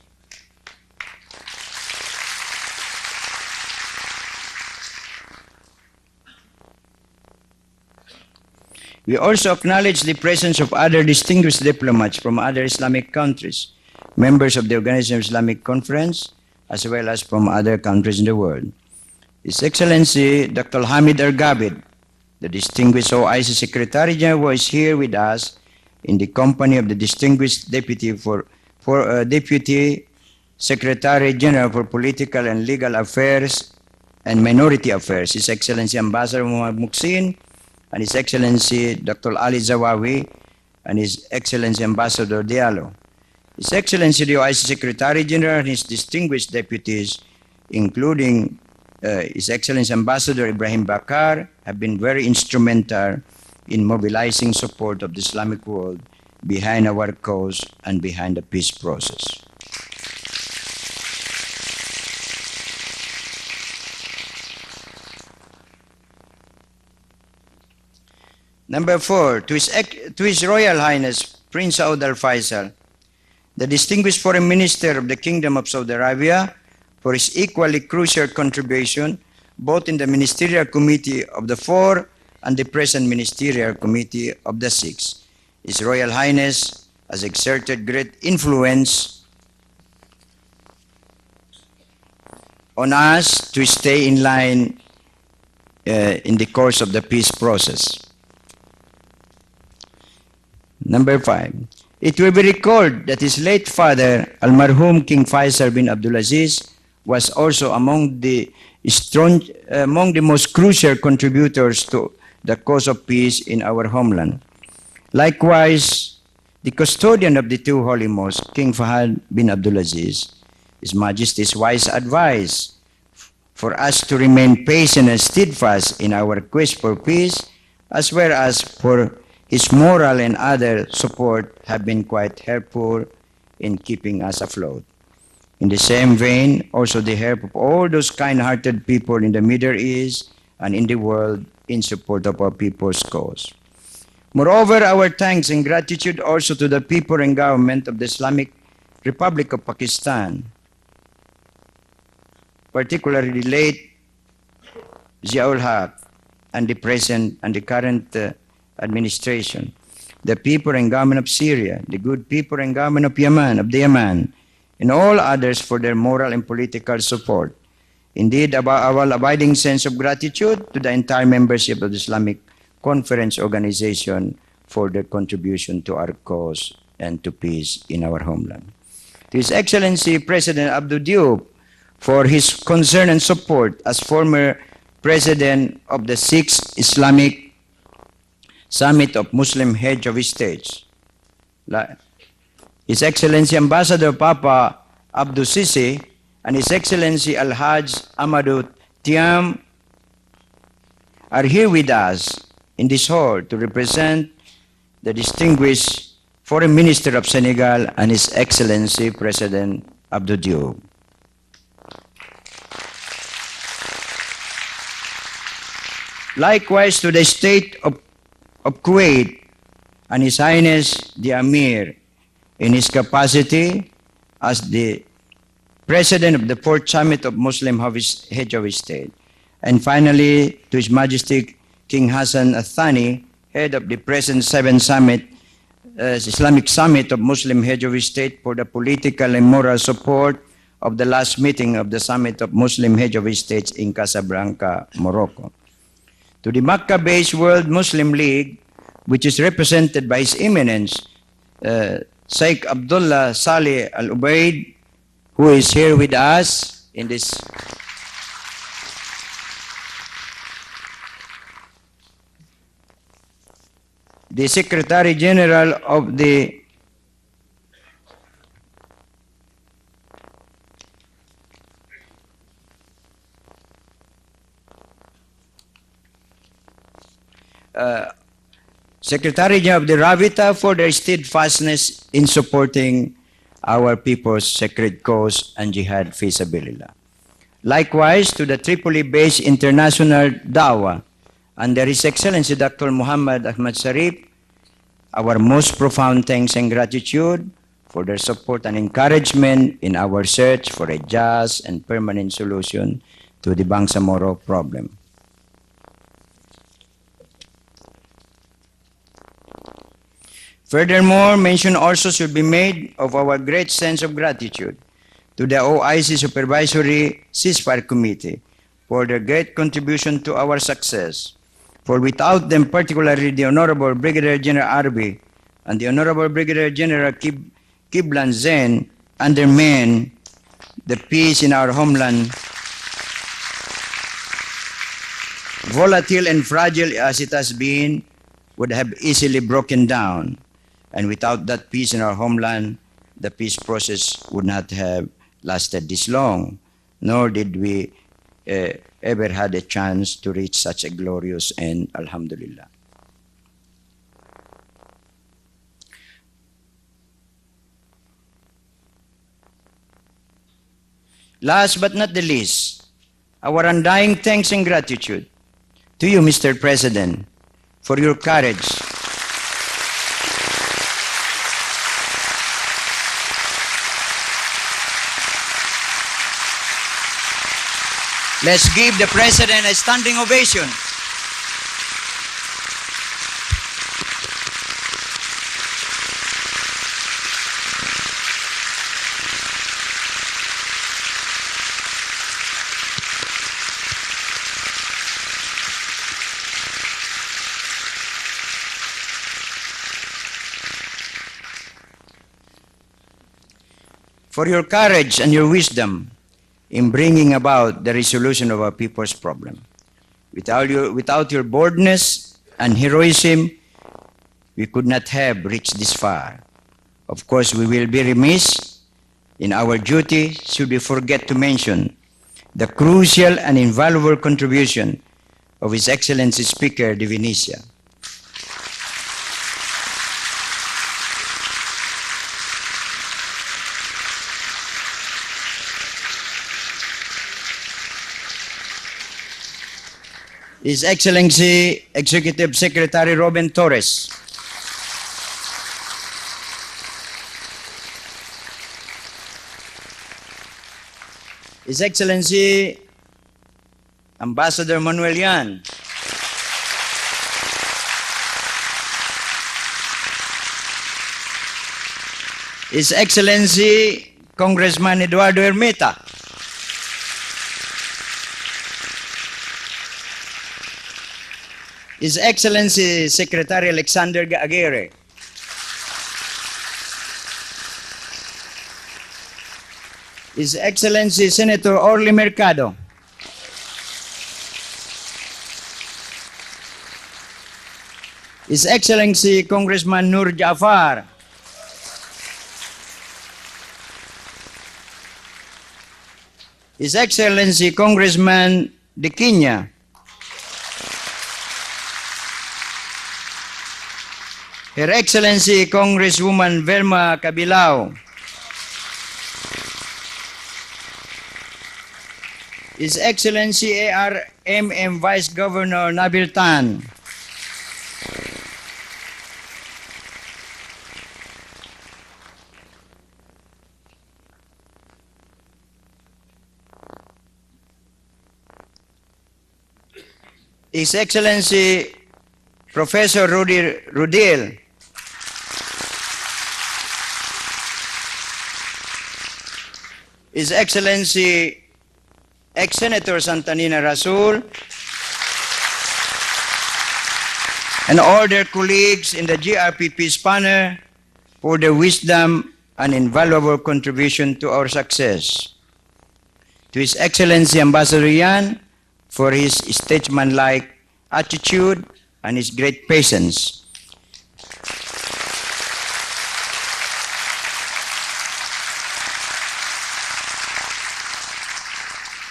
We also acknowledge the presence of other distinguished diplomats from other Islamic countries, members of the Organization of Islamic Conference, as well as from other countries in the world. His Excellency Dr. Hamid Argabid, the distinguished OIC Secretary General, is here with us in the company of the distinguished Deputy Secretary General for Political and Legal Affairs and Minority Affairs, His Excellency Ambassador Muhammad Muksin, and His Excellency Dr. Ali Zawawi, and His Excellency Ambassador Diallo. His Excellency the OIC Secretary General and his distinguished deputies, including His Excellency Ambassador Ibrahim Bakar, have been very instrumental in mobilizing support of the Islamic world behind our cause and behind the peace process. Number 4, to His Royal Highness Prince Saud Al Faisal, the distinguished Foreign Minister of the Kingdom of Saudi Arabia, for his equally crucial contribution both in the Ministerial Committee of the 4 and the present Ministerial Committee of the 6. His Royal Highness has exerted great influence on us to stay in line in the course of the peace process. Number 5, it will be recalled that his late father, Almarhum King Faisal bin Abdulaziz, was also among the most crucial contributors to the cause of peace in our homeland. Likewise, the custodian of the two holy mosques, King Fahad bin Abdulaziz, His Majesty's wise advice for us to remain patient and steadfast in our quest for peace, as well as for his moral and other support, have been quite helpful in keeping us afloat. In the same vein, also the help of all those kind-hearted people in the Middle East and in the world in support of our people's cause. Moreover, our thanks and gratitude also to the people and government of the Islamic Republic of Pakistan, particularly the late Ziaul Haq and the present and the current administration, the people and government of Syria, the good people and government of Yemen, and all others for their moral and political support. Indeed, our abiding sense of gratitude to the entire membership of the Islamic Conference Organization for their contribution to our cause and to peace in our homeland. To His Excellency President Abdou Diouf for his concern and support as former President of the 6th Islamic Summit of Muslim Heads of States. His Excellency Ambassador Papa Abdou Sisi and His Excellency Al-Hajj Amadou Thiam are here with us in this hall to represent the distinguished Foreign Minister of Senegal and His Excellency President Abdou Diouf. Likewise to the State of Kuwait and His Highness the Amir in his capacity as the President of the Fourth Summit of Muslim Heads of State. And finally, to His Majesty King Hassan Al-Thani, head of the present 7th Summit, Islamic Summit of Muslim Heads of State, for the political and moral support of the last meeting of the Summit of Muslim Heads of States in Casablanca, Morocco. To the Makkah-based World Muslim League, which is represented by His Eminence, Sheikh Abdullah Saleh Al-Ubaid, who is here with us in this. The Secretary General of the Secretary General of the Rabita for their steadfastness in supporting our people's sacred cause and jihad fisabilillah. Likewise, to the Tripoli-based International Dawah under His Excellency Dr. Muhammad Ahmad Sharif, our most profound thanks and gratitude for their support and encouragement in our search for a just and permanent solution to the Bangsamoro problem. Furthermore, mention also should be made of our great sense of gratitude to the OIC Supervisory Ceasefire Committee for their great contribution to our success. For without them, particularly the Honorable Brigadier General Arbi and the Honorable Brigadier General Kiblan Zen and their men, the peace in our homeland, volatile and fragile as it has been, would have easily broken down. And without that peace in our homeland, the peace process would not have lasted this long, nor did we ever had a chance to reach such a glorious end, alhamdulillah. Last but not the least, our undying thanks and gratitude to you, Mr. President, for your courage, let's give the President a standing ovation. For your courage and your wisdom in bringing about the resolution of our people's problem. Without your boldness and heroism, we could not have reached this far. Of course, we will be remiss in our duty should we forget to mention the crucial and invaluable contribution of His Excellency Speaker de Venecia. His Excellency Executive Secretary Robin Torres, His Excellency Ambassador Manuel Yan, His Excellency Congressman Eduardo Ermita, His Excellency Secretary Alexander Aguirre, His Excellency Senator Orly Mercado, His Excellency Congressman Nur Jafar, His Excellency Congressman Diquiña, Her Excellency Congresswoman Velma Cabilao, His Excellency ARMM Vice Governor Nabil Tan, His Excellency Professor Rudil, His Excellency ex-Senator Santanina Rasul, and all their colleagues in the GRPP spanner for their wisdom and invaluable contribution to our success. To His Excellency Ambassador Yan for his statesman-like attitude and his great patience.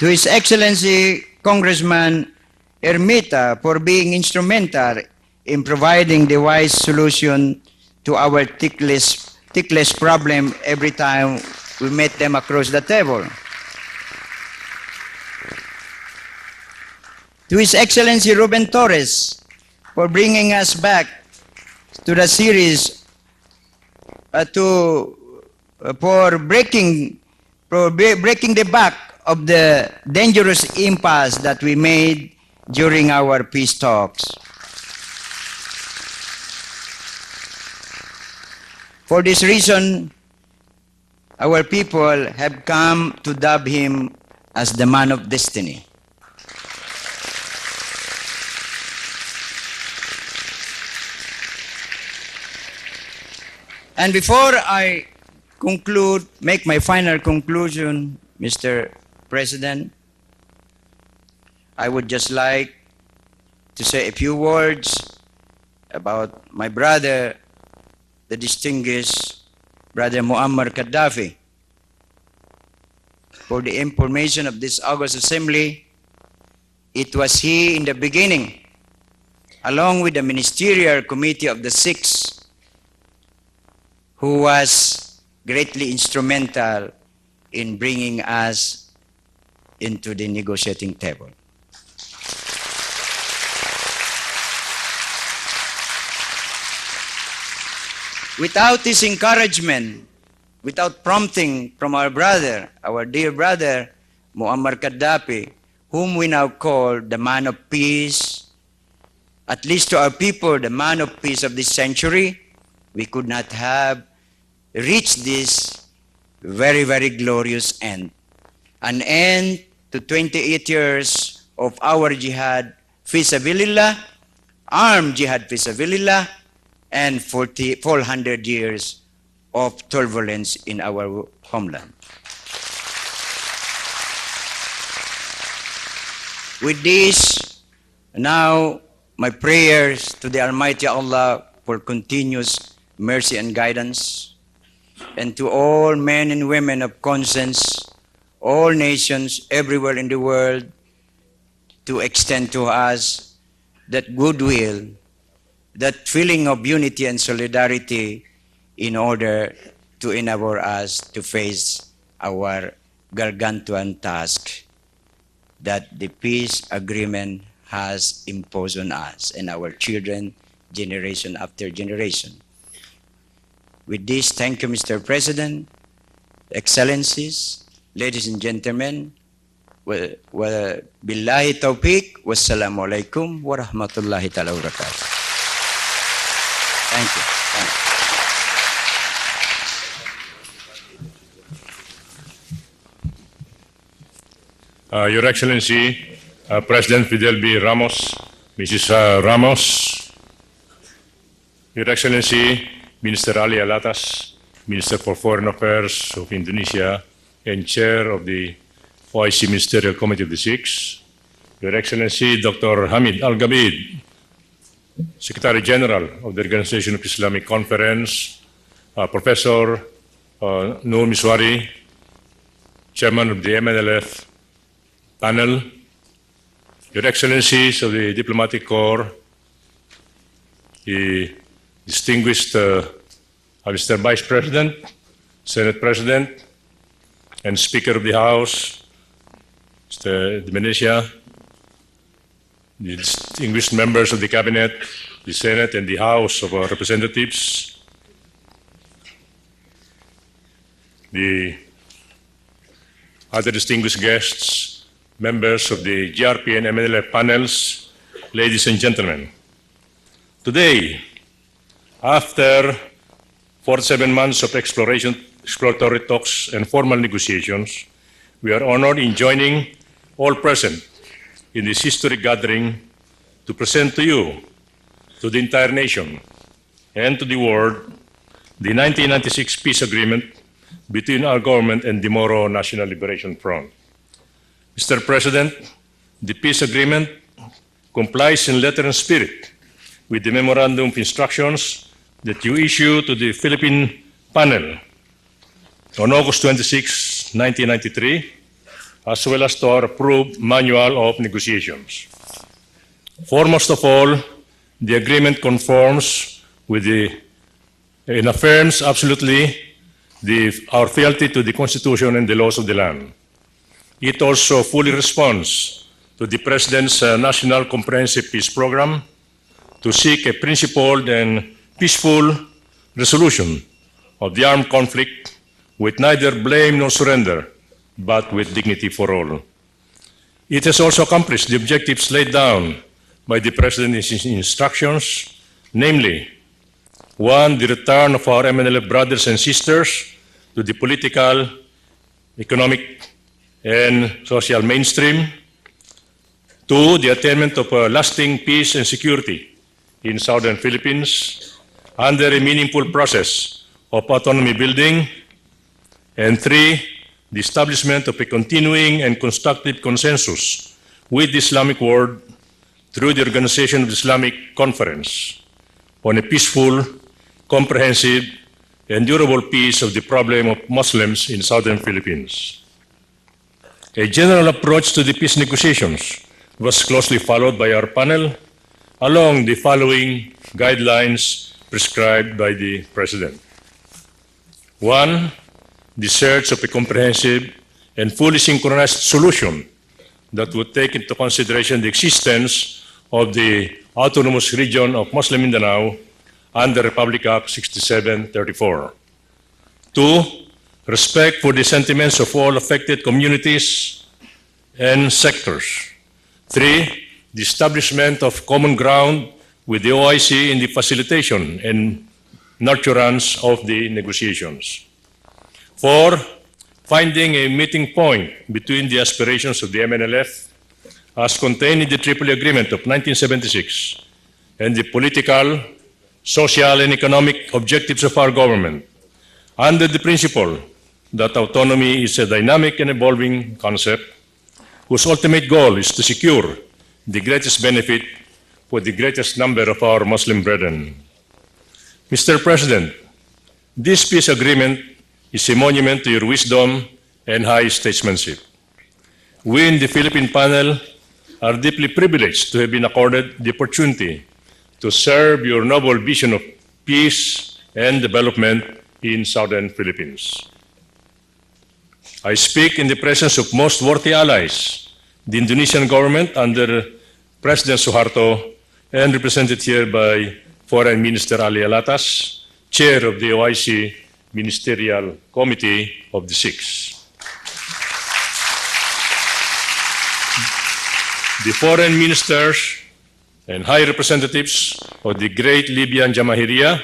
To His Excellency Congressman Ermita for being instrumental in providing the wise solution to our tickless problem every time we met them across the table. To His Excellency Ruben Torres for bringing us back to the series for breaking the back of the dangerous impasse that we made during our peace talks. For this reason, our people have come to dub him as the man of destiny. And before I make my final conclusion, Mr. President, I would just like to say a few words about my brother, the distinguished Brother Muammar Gaddafi. For the information of this August Assembly, it was he in the beginning, along with the Ministerial Committee of the Six, who was greatly instrumental in bringing us into the negotiating table. Without his encouragement, without prompting from our brother, our dear brother, Muammar Gaddafi, whom we now call the man of peace, at least to our people, the man of peace of this century, we could not have reached this very, very glorious end. An end to 28 years of our jihad fisabilillah, armed jihad fisabilillah, and 400 years of turbulence in our homeland. With this, now my prayers to the Almighty Allah for continuous mercy and guidance, and to all men and women of conscience, all nations everywhere in the world, to extend to us that goodwill, that feeling of unity and solidarity in order to enable us to face our gargantuan task that the peace agreement has imposed on us and our children, generation after generation. With this, thank you, Mr. President, Excellencies, ladies and gentlemen, wa billahi tawfiq, wassalamu alaikum wa rahmatullahi ta'ala wa barakatuh. Thank you. Thank you. Your Excellency, President Fidel B. Ramos, Mrs. Ramos, Your Excellency, Minister Ali Alatas, Minister for Foreign Affairs of Indonesia and Chair of the OIC Ministerial Committee of the Six, Your Excellency, Dr. Hamid Al-Gabid, Secretary General of the Organization of Islamic Conference, Professor Noor Miswari, Chairman of the MNLF, panel, Your Excellencies of the Diplomatic Corps, the distinguished Mr. Vice President, Senate President, and Speaker of the House, Mr. Dimenecia, the distinguished members of the Cabinet, the Senate, and the House of Representatives, the other distinguished guests, members of the GRP and MNLF panels, ladies and gentlemen. Today, after 47 months of exploratory talks and formal negotiations, we are honored in joining all present in this historic gathering to present to you, to the entire nation, and to the world, the 1996 peace agreement between our government and the Moro National Liberation Front. Mr. President, the peace agreement complies in letter and spirit with the memorandum of instructions that you issued to the Philippine panel on August 26, 1993, as well as to our approved manual of negotiations. Foremost of all, the agreement conforms with and affirms absolutely our fealty to the Constitution and the laws of the land. It also fully responds to the President's National Comprehensive Peace Program to seek a principled and peaceful resolution of the armed conflict with neither blame nor surrender, but with dignity for all. It has also accomplished the objectives laid down by the President in his instructions, namely, 1, the return of our MNLF brothers and sisters to the political, economic, and social mainstream. 2, the attainment of lasting peace and security in southern Philippines under a meaningful process of autonomy building. And 3, the establishment of a continuing and constructive consensus with the Islamic world through the Organization of the Islamic Conference on a peaceful, comprehensive, and durable peace of the problem of Muslims in southern Philippines. A general approach to the peace negotiations was closely followed by our panel along the following guidelines prescribed by the President. 1, the search of a comprehensive and fully synchronized solution that would take into consideration the existence of the autonomous region of Muslim Mindanao under Republic Act 6734. 2, respect for the sentiments of all affected communities and sectors. 3, the establishment of common ground with the OIC in the facilitation and nurturance of the negotiations. 4, finding a meeting point between the aspirations of the MNLF as contained in the Tripoli Agreement of 1976 and the political, social, and economic objectives of our government under the principle that autonomy is a dynamic and evolving concept whose ultimate goal is to secure the greatest benefit for the greatest number of our Muslim brethren. Mr. President, this peace agreement is a monument to your wisdom and high statesmanship. We in the Philippine panel are deeply privileged to have been accorded the opportunity to serve your noble vision of peace and development in southern Philippines. I speak in the presence of most worthy allies, the Indonesian government under President Suharto, and represented here by Foreign Minister Ali Alatas, Chair of the OIC Ministerial Committee of the Six. The foreign ministers and high representatives of the Great Libyan Jamahiriya,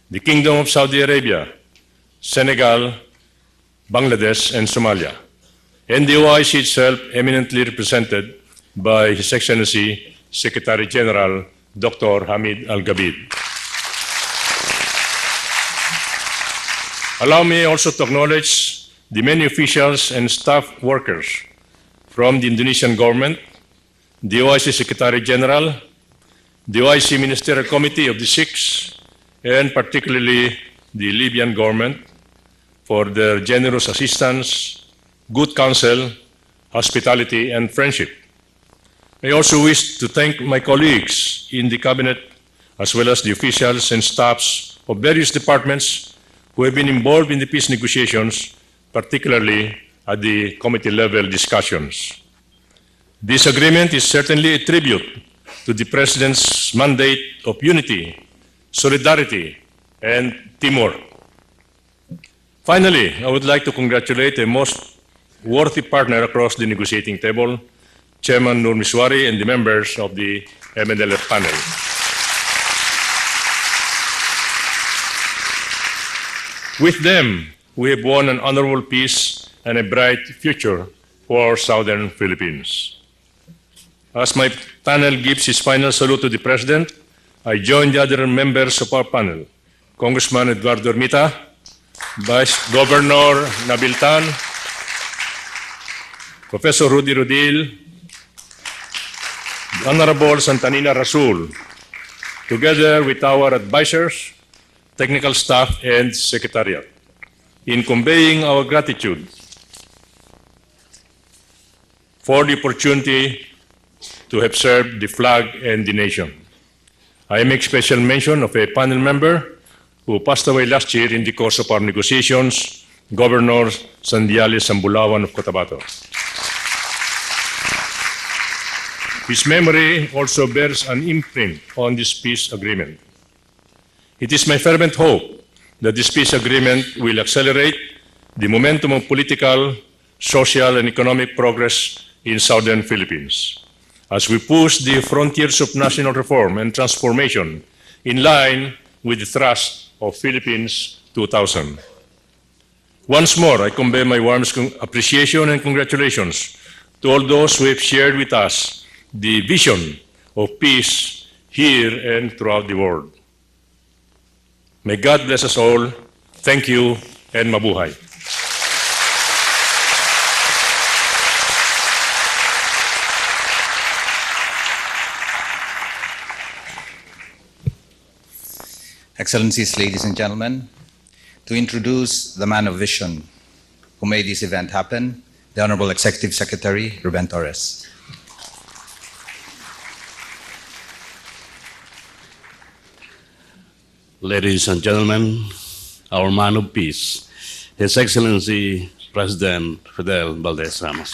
the Kingdom of Saudi Arabia, Senegal, Bangladesh, and Somalia, and the OIC itself eminently represented by His Excellency Secretary General Dr. Hamid Al-Gabid. Allow me also to acknowledge the many officials and staff workers from the Indonesian government, the OIC Secretary General, the OIC Ministerial Committee of the Six, and particularly the Libyan government for their generous assistance, good counsel, hospitality, and friendship. I also wish to thank my colleagues in the Cabinet, as well as the officials and staffs of various departments who have been involved in the peace negotiations, particularly at the committee-level discussions. This agreement is certainly a tribute to the President's mandate of unity, solidarity, and teamwork. Finally, I would like to congratulate a most worthy partner across the negotiating table, Chairman Nur Miswari, and the members of the MNLF panel. With them, we have won an honorable peace and a bright future for Southern Philippines. As my panel gives his final salute to the President, I join the other members of our panel, Congressman Eduardo Ermita, Vice Governor Nabil Tan, Professor Rudy Rodil, Honorable Santanina Rasul, together with our advisors, technical staff, and secretariat, in conveying our gratitude for the opportunity to have served the flag and the nation. I make special mention of a panel member who passed away last year in the course of our negotiations, Governor Sandiales Sambulawan of Cotabato. His memory also bears an imprint on this peace agreement. It is my fervent hope that this peace agreement will accelerate the momentum of political, social, and economic progress in Southern Philippines as we push the frontiers of national reform and transformation in line with the thrust of Philippines 2000. Once more, I convey my warmest appreciation and congratulations to all those who have shared with us the vision of peace here and throughout the world. May God bless us all. Thank you and mabuhay. Excellencies, ladies and gentlemen, to introduce the man of vision who made this event happen, the Honorable Executive Secretary, Ruben Torres. Ladies and gentlemen, our man of peace, His Excellency President Fidel Valdez Ramos.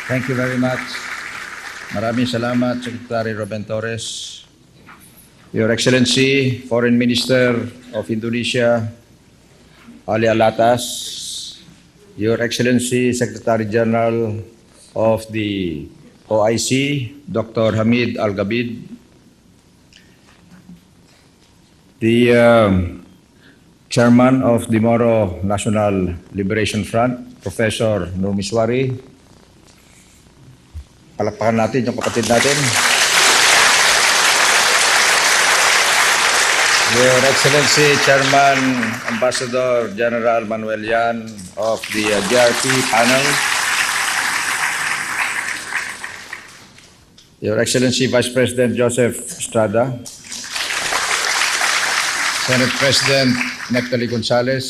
Thank you very much. Maraming salamat, Secretary Ruben Torres. Your Excellency, Foreign Minister of Indonesia, Ali Alatas, Your Excellency, Secretary General of the OIC, Dr. Hamid Al-Gabid, the Chairman of the Moro National Liberation Front, Professor Nur Miswari. Palakpakan natin yung kapatid natin. Your Excellency, Chairman, Ambassador General Manuel Yan of the GRP panel. Your Excellency, Vice President Joseph Estrada. Senate President Nectali Gonzales.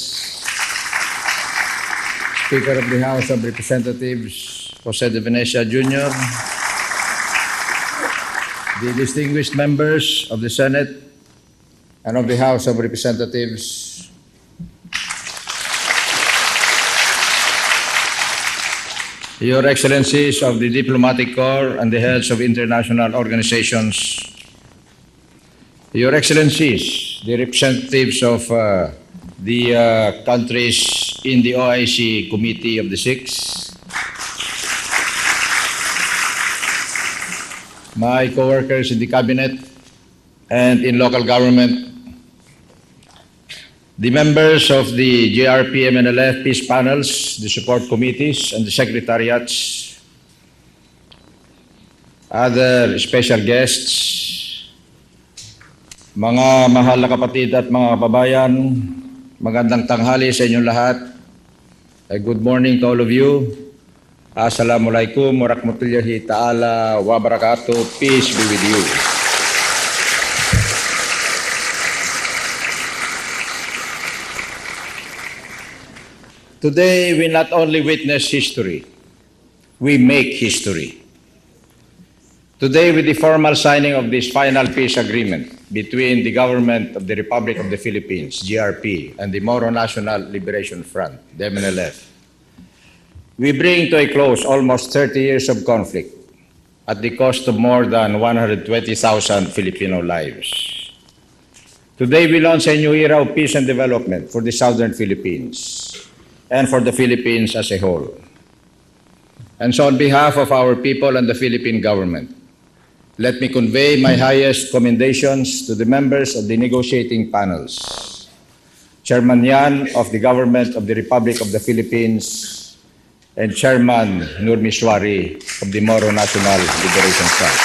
Speaker of the House of Representatives, Jose de Venecia Jr., the distinguished members of the Senate and of the House of Representatives, Your Excellencies of the Diplomatic Corps and the heads of international organizations, Your Excellencies, the representatives of the countries in the OIC Committee of the Six, my co-workers in the Cabinet and in local government, the members of the GRP MNLF peace panels, the support committees, and the secretariats, other special guests, mga mahal na kapatid at mga kababayan, magandang tanghali sa inyong lahat. Good morning to all of you. Assalamualaikum warahmatullahi ta'ala wabarakatuh. Peace be with you. Today, we not only witness history, we make history. Today, with the formal signing of this final peace agreement between the government of the Republic of the Philippines, GRP, and the Moro National Liberation Front, the MNLF, we bring to a close almost 30 years of conflict at the cost of more than 120,000 Filipino lives. Today, we launch a new era of peace and development for the Southern Philippines and for the Philippines as a whole. And so on behalf of our people and the Philippine government, let me convey my highest commendations to the members of the negotiating panels, Ceremonial of the Government of the Republic of the Philippines, and Chairman Nur Miswari of the Moro National Liberation Front.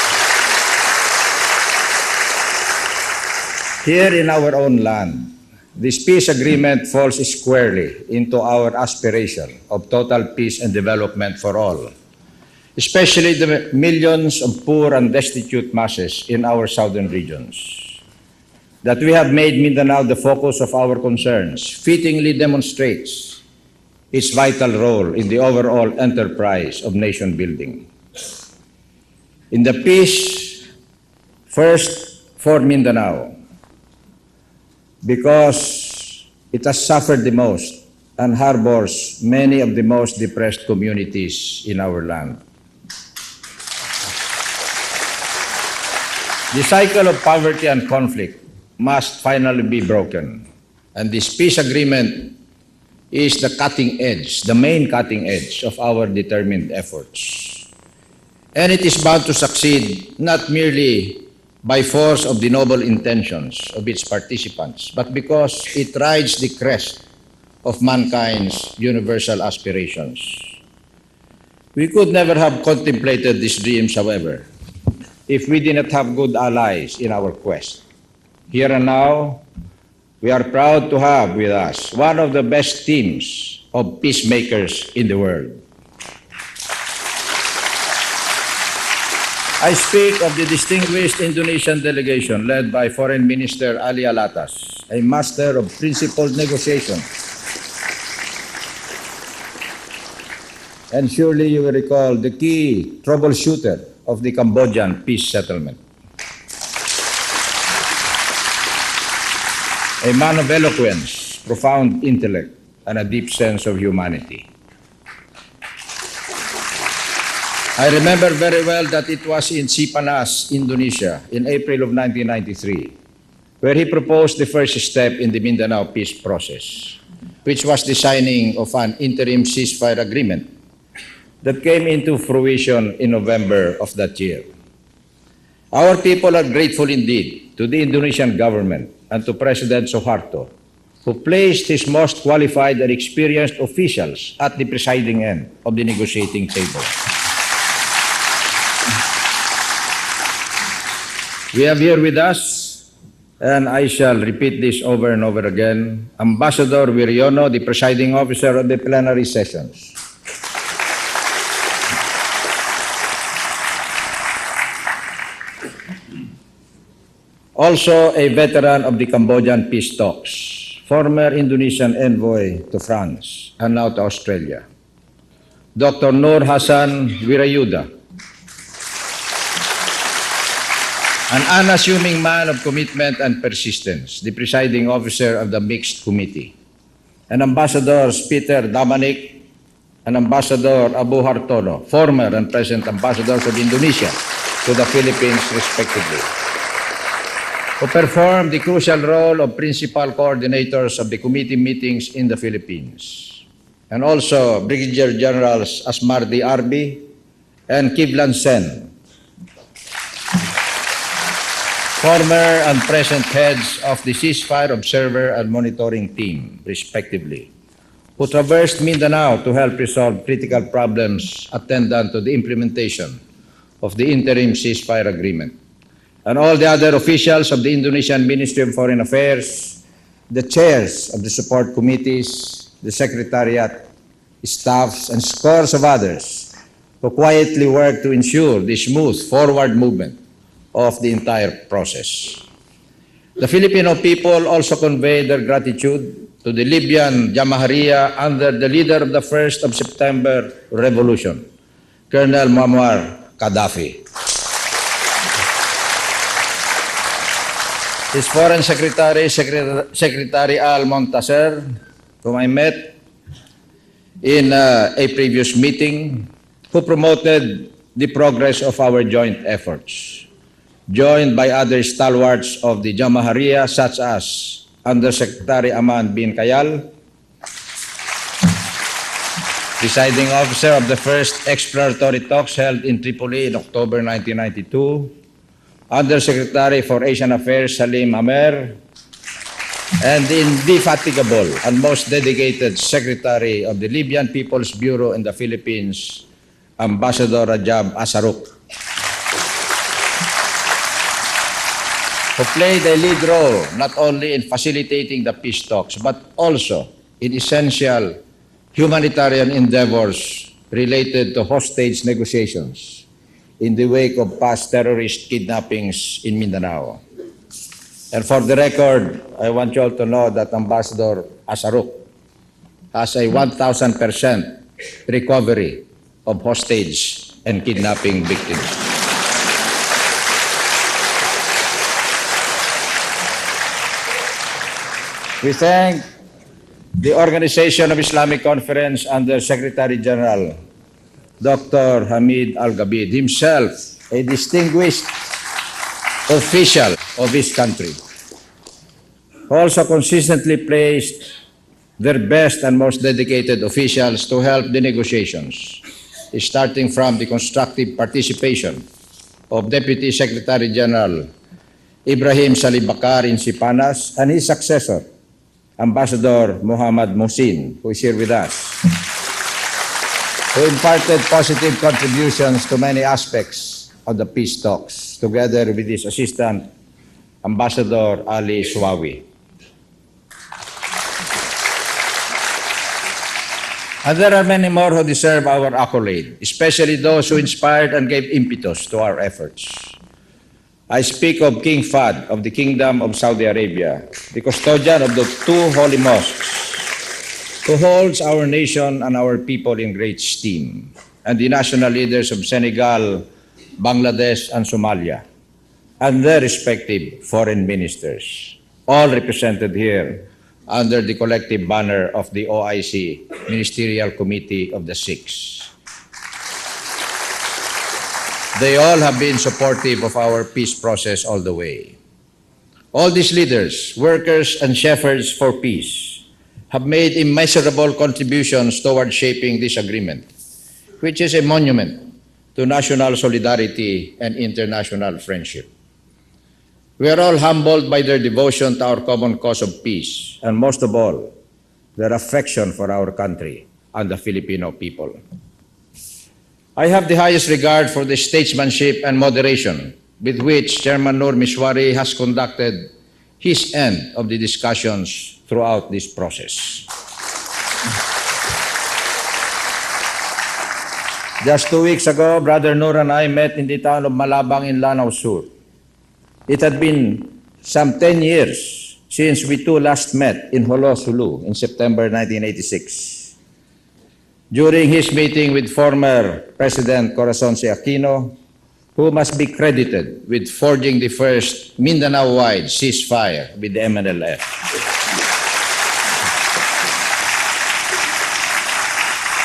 Here in our own land, this peace agreement falls squarely into our aspiration of total peace and development for all, especially the millions of poor and destitute masses in our southern regions. That we have made Mindanao the focus of our concerns fittingly demonstrates its vital role in the overall enterprise of nation building. In the peace, first for Mindanao, because it has suffered the most and harbors many of the most depressed communities in our land. The cycle of poverty and conflict must finally be broken, and this peace agreement is the cutting edge, the main cutting edge of our determined efforts. And it is bound to succeed not merely by force of the noble intentions of its participants, but because it rides the crest of mankind's universal aspirations. We could never have contemplated these dreams, however, if we did not have good allies in our quest. Here and now, we are proud to have with us one of the best teams of peacemakers in the world. I speak of the distinguished Indonesian delegation led by Foreign Minister Ali Alatas, a master of principled negotiation. And surely you will recall the key troubleshooter of the Cambodian peace settlement. A man of eloquence, profound intellect, and a deep sense of humanity. I remember very well that it was in Sipanas, Indonesia, in April of 1993, where he proposed the first step in the Mindanao peace process, which was the signing of an interim ceasefire agreement that came into fruition in November of that year. Our people are grateful indeed to the Indonesian government and to President Suharto, who placed his most qualified and experienced officials at the presiding end of the negotiating table. We have here with us, and I shall repeat this over and over again, Ambassador Wiriono, the presiding officer of the plenary sessions. Also a veteran of the Cambodian peace talks, former Indonesian envoy to France and now to Australia, Dr. Nur Hassan Wirayuda, an unassuming man of commitment and persistence, the presiding officer of the mixed committee, and Ambassadors Peter Damanik and Ambassador Abu Hartono, former and present ambassadors of Indonesia to the Philippines respectively, who perform the crucial role of principal coordinators of the committee meetings in the Philippines, and also Brigadier Generals Asmardi Arbi and Kivlan Sen, former and present heads of the Ceasefire Observer and Monitoring Team, respectively, who traversed Mindanao to help resolve critical problems attendant to the implementation of the interim ceasefire agreement, and all the other officials of the Indonesian Ministry of Foreign Affairs, the chairs of the support committees, the secretariat, staffs, and scores of others who quietly worked to ensure the smooth forward movement of the entire process. The Filipino people also conveyed their gratitude to the Libyan Jamahariya under the leader of the 1st of September Revolution, Colonel Muammar Gaddafi. His Foreign Secretary, Secretary Al Montaser, whom I met in a previous meeting, who promoted the progress of our joint efforts, joined by other stalwarts of the Jamahariya such as Undersecretary Aman bin Kayal, presiding officer of the first exploratory talks held in Tripoli in October 1992, Undersecretary for Asian Affairs Salim Amer, and the indefatigable and most dedicated Secretary of the Libyan People's Bureau in the Philippines, Ambassador Rajab Asaruk, who played a lead role not only in facilitating the peace talks but also in essential humanitarian endeavors related to hostage negotiations in the wake of past terrorist kidnappings in Mindanao. And for the record, I want you all to know that Ambassador Asaruk has a 1,000% recovery of hostage and kidnapping victims. We thank the Organization of Islamic Conference under Secretary General Dr. Hamid Al-Gabid, himself a distinguished official of his country, who also consistently placed their best and most dedicated officials to help the negotiations, starting from the constructive participation of Deputy Secretary General Ibrahim Salibakar in Sipanas and his successor, Ambassador Muhammad Muhsin, who is here with us, who imparted positive contributions to many aspects of the peace talks, together with his assistant, Ambassador Ali Swawi. And there are many more who deserve our accolade, especially those who inspired and gave impetus to our efforts. I speak of King Fahd of the Kingdom of Saudi Arabia, the custodian of the two holy mosques, who holds our nation and our people in great esteem, and the national leaders of Senegal, Bangladesh, and Somalia, and their respective foreign ministers, all represented here under the collective banner of the OIC Ministerial Committee of the Six. They all have been supportive of our peace process all the way. All these leaders, workers, and shepherds for peace have made immeasurable contributions toward shaping this agreement, which is a monument to national solidarity and international friendship. We are all humbled by their devotion to our common cause of peace, and most of all, their affection for our country and the Filipino people. I have the highest regard for the statesmanship and moderation with which Chairman Nur Mishwari has conducted his end of the discussions throughout this process. Just 2 weeks ago, Brother Nur and I met in the town of Malabang in Lanao Sur. It had been some 10 years since we two last met in Holo, Sulu in September 1986. During his meeting with former President Corazon C. Aquino, who must be credited with forging the first Mindanao-wide ceasefire with the MNLF.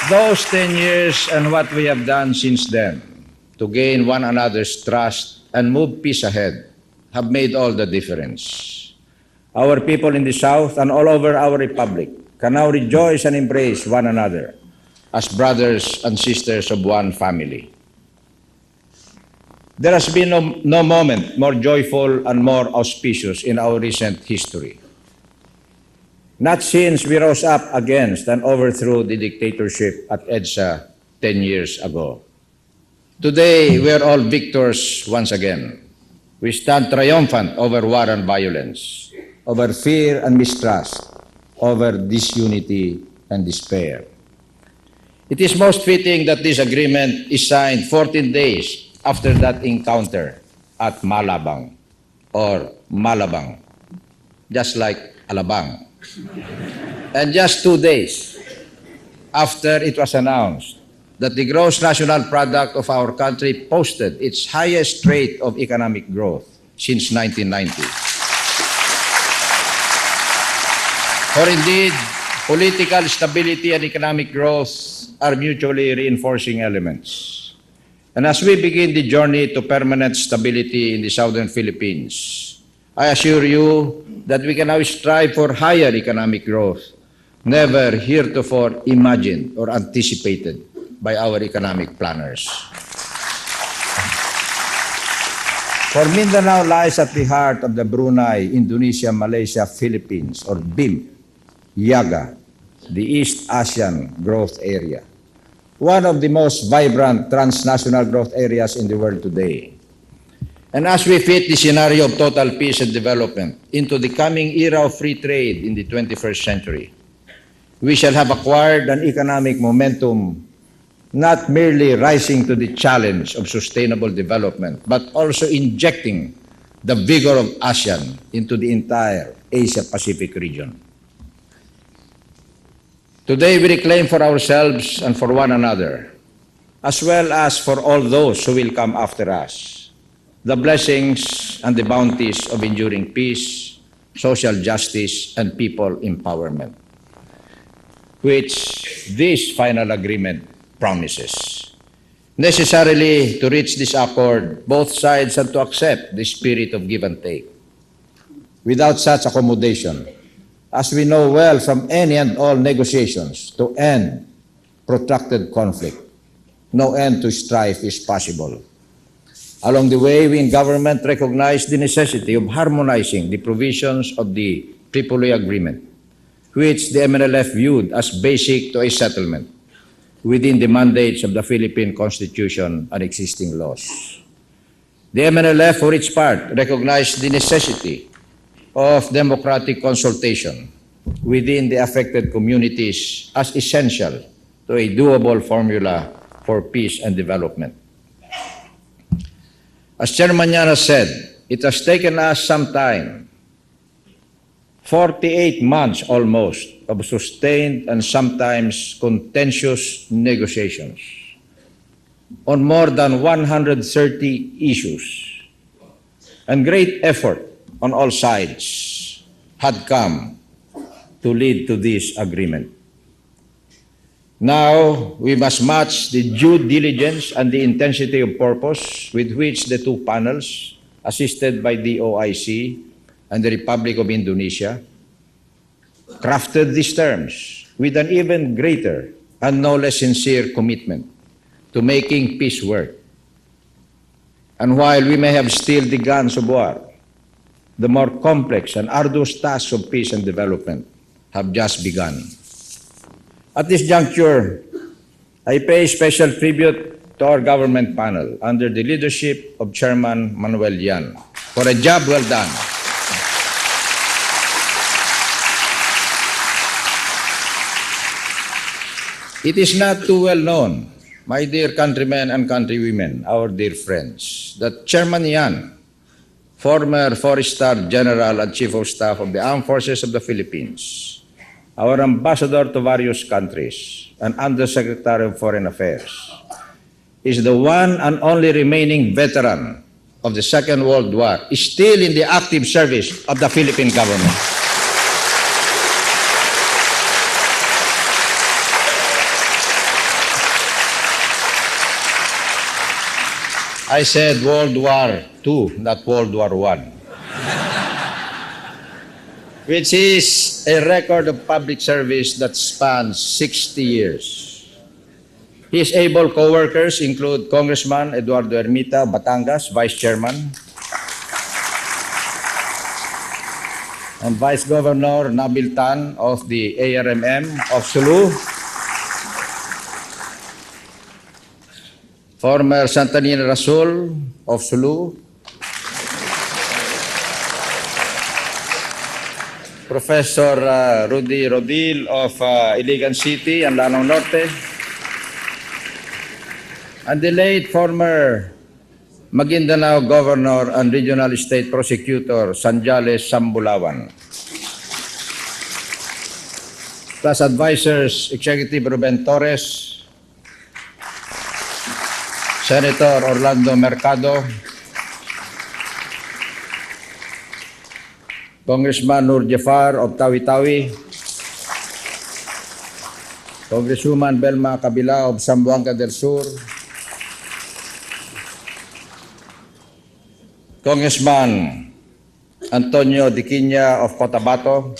Those 10 years and what we have done since then to gain one another's trust and move peace ahead have made all the difference. Our people in the South and all over our republic can now rejoice and embrace one another as brothers and sisters of one family. There has been no moment more joyful and more auspicious in our recent history. Not since we rose up against and overthrew the dictatorship at EDSA 10 years ago. Today, we are all victors once again. We stand triumphant over war and violence, over fear and mistrust, over disunity and despair. It is most fitting that this agreement is signed 14 days after that encounter at Malabang or Malabang, just like Alabang. And just 2 days after it was announced that the gross national product of our country posted its highest rate of economic growth since 1990. For indeed, political stability and economic growth are mutually reinforcing elements. And as we begin the journey to permanent stability in the southern Philippines, I assure you that we can now strive for higher economic growth, never heretofore imagined or anticipated by our economic planners. For Mindanao lies at the heart of the Brunei, Indonesia, Malaysia, Philippines, or BIM, Yaga, the East Asian Growth Area, one of the most vibrant transnational growth areas in the world today. And as we fit the scenario of total peace and development into the coming era of free trade in the 21st century, we shall have acquired an economic momentum not merely rising to the challenge of sustainable development, but also injecting the vigor of ASEAN into the entire Asia-Pacific region. Today, we reclaim for ourselves and for one another, as well as for all those who will come after us, the blessings and the bounties of enduring peace, social justice, and people empowerment, which this final agreement promises. Necessarily, to reach this accord, both sides have to accept the spirit of give and take. Without such accommodation, as we know well from any and all negotiations to end protracted conflict, no end to strife is possible. Along the way, we in government recognize the necessity of harmonizing the provisions of the Tripoli Agreement, which the MNLF viewed as basic to a settlement within the mandates of the Philippine Constitution and existing laws. The MNLF, for its part, recognized the necessity of democratic consultation within the affected communities as essential to a doable formula for peace and development. As Chairman Yan has said, it has taken us some time, 48 months almost, of sustained and sometimes contentious negotiations on more than 130 issues, and great effort on all sides had come to lead to this agreement. Now, we must match the due diligence and the intensity of purpose with which the two panels, assisted by the OIC and the Republic of Indonesia, crafted these terms with an even greater and no less sincere commitment to making peace work. And while we may have still the guns of war, the more complex and arduous tasks of peace and development have just begun. At this juncture, I pay special tribute to our government panel under the leadership of Chairman Manuel Yan for a job well done. It is not too well known, my dear countrymen and countrywomen, our dear friends, that Chairman Yan, former 4-star General and Chief of Staff of the Armed Forces of the Philippines, our ambassador to various countries, and Undersecretary of Foreign Affairs, is the one and only remaining veteran of the Second World War, is still in the active service of the Philippine government. I said World War II, not World War I, which is a record of public service that spans 60 years. His able co-workers include Congressman Eduardo Ermita, Batangas, Vice Chairman, and Vice Governor Nabil Tan of the ARMM of Sulu, former Santanina Rasul of Sulu, Professor Rudy Rodil of Iligan City and Lanao Norte, and the late former Maguindanao Governor and Regional State Prosecutor Sanjales Sambulawan, plus advisors Executive Ruben Torres, Senator Orlando Mercado, Congressman Nur Jafar of Tawi-Tawi, Congresswoman Belma Kabila of Zamboanga del Sur, Congressman Antonio Diquiña of Cotabato,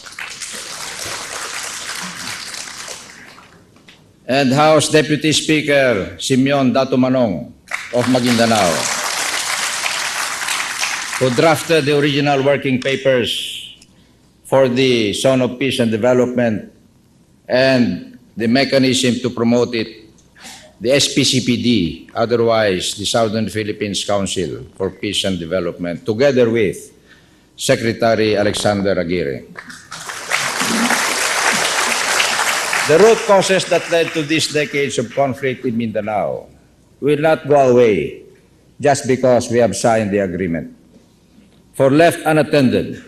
and House Deputy Speaker Simeon Dato Manong of Maguindanao, who drafted the original working papers for the Zone of Peace and Development and the mechanism to promote it, the SPCPD, otherwise the Southern Philippines Council for Peace and Development, together with Secretary Alexander Aguirre. The root causes that led to these decades of conflict in Mindanao will not go away just because we have signed the agreement. For left unattended,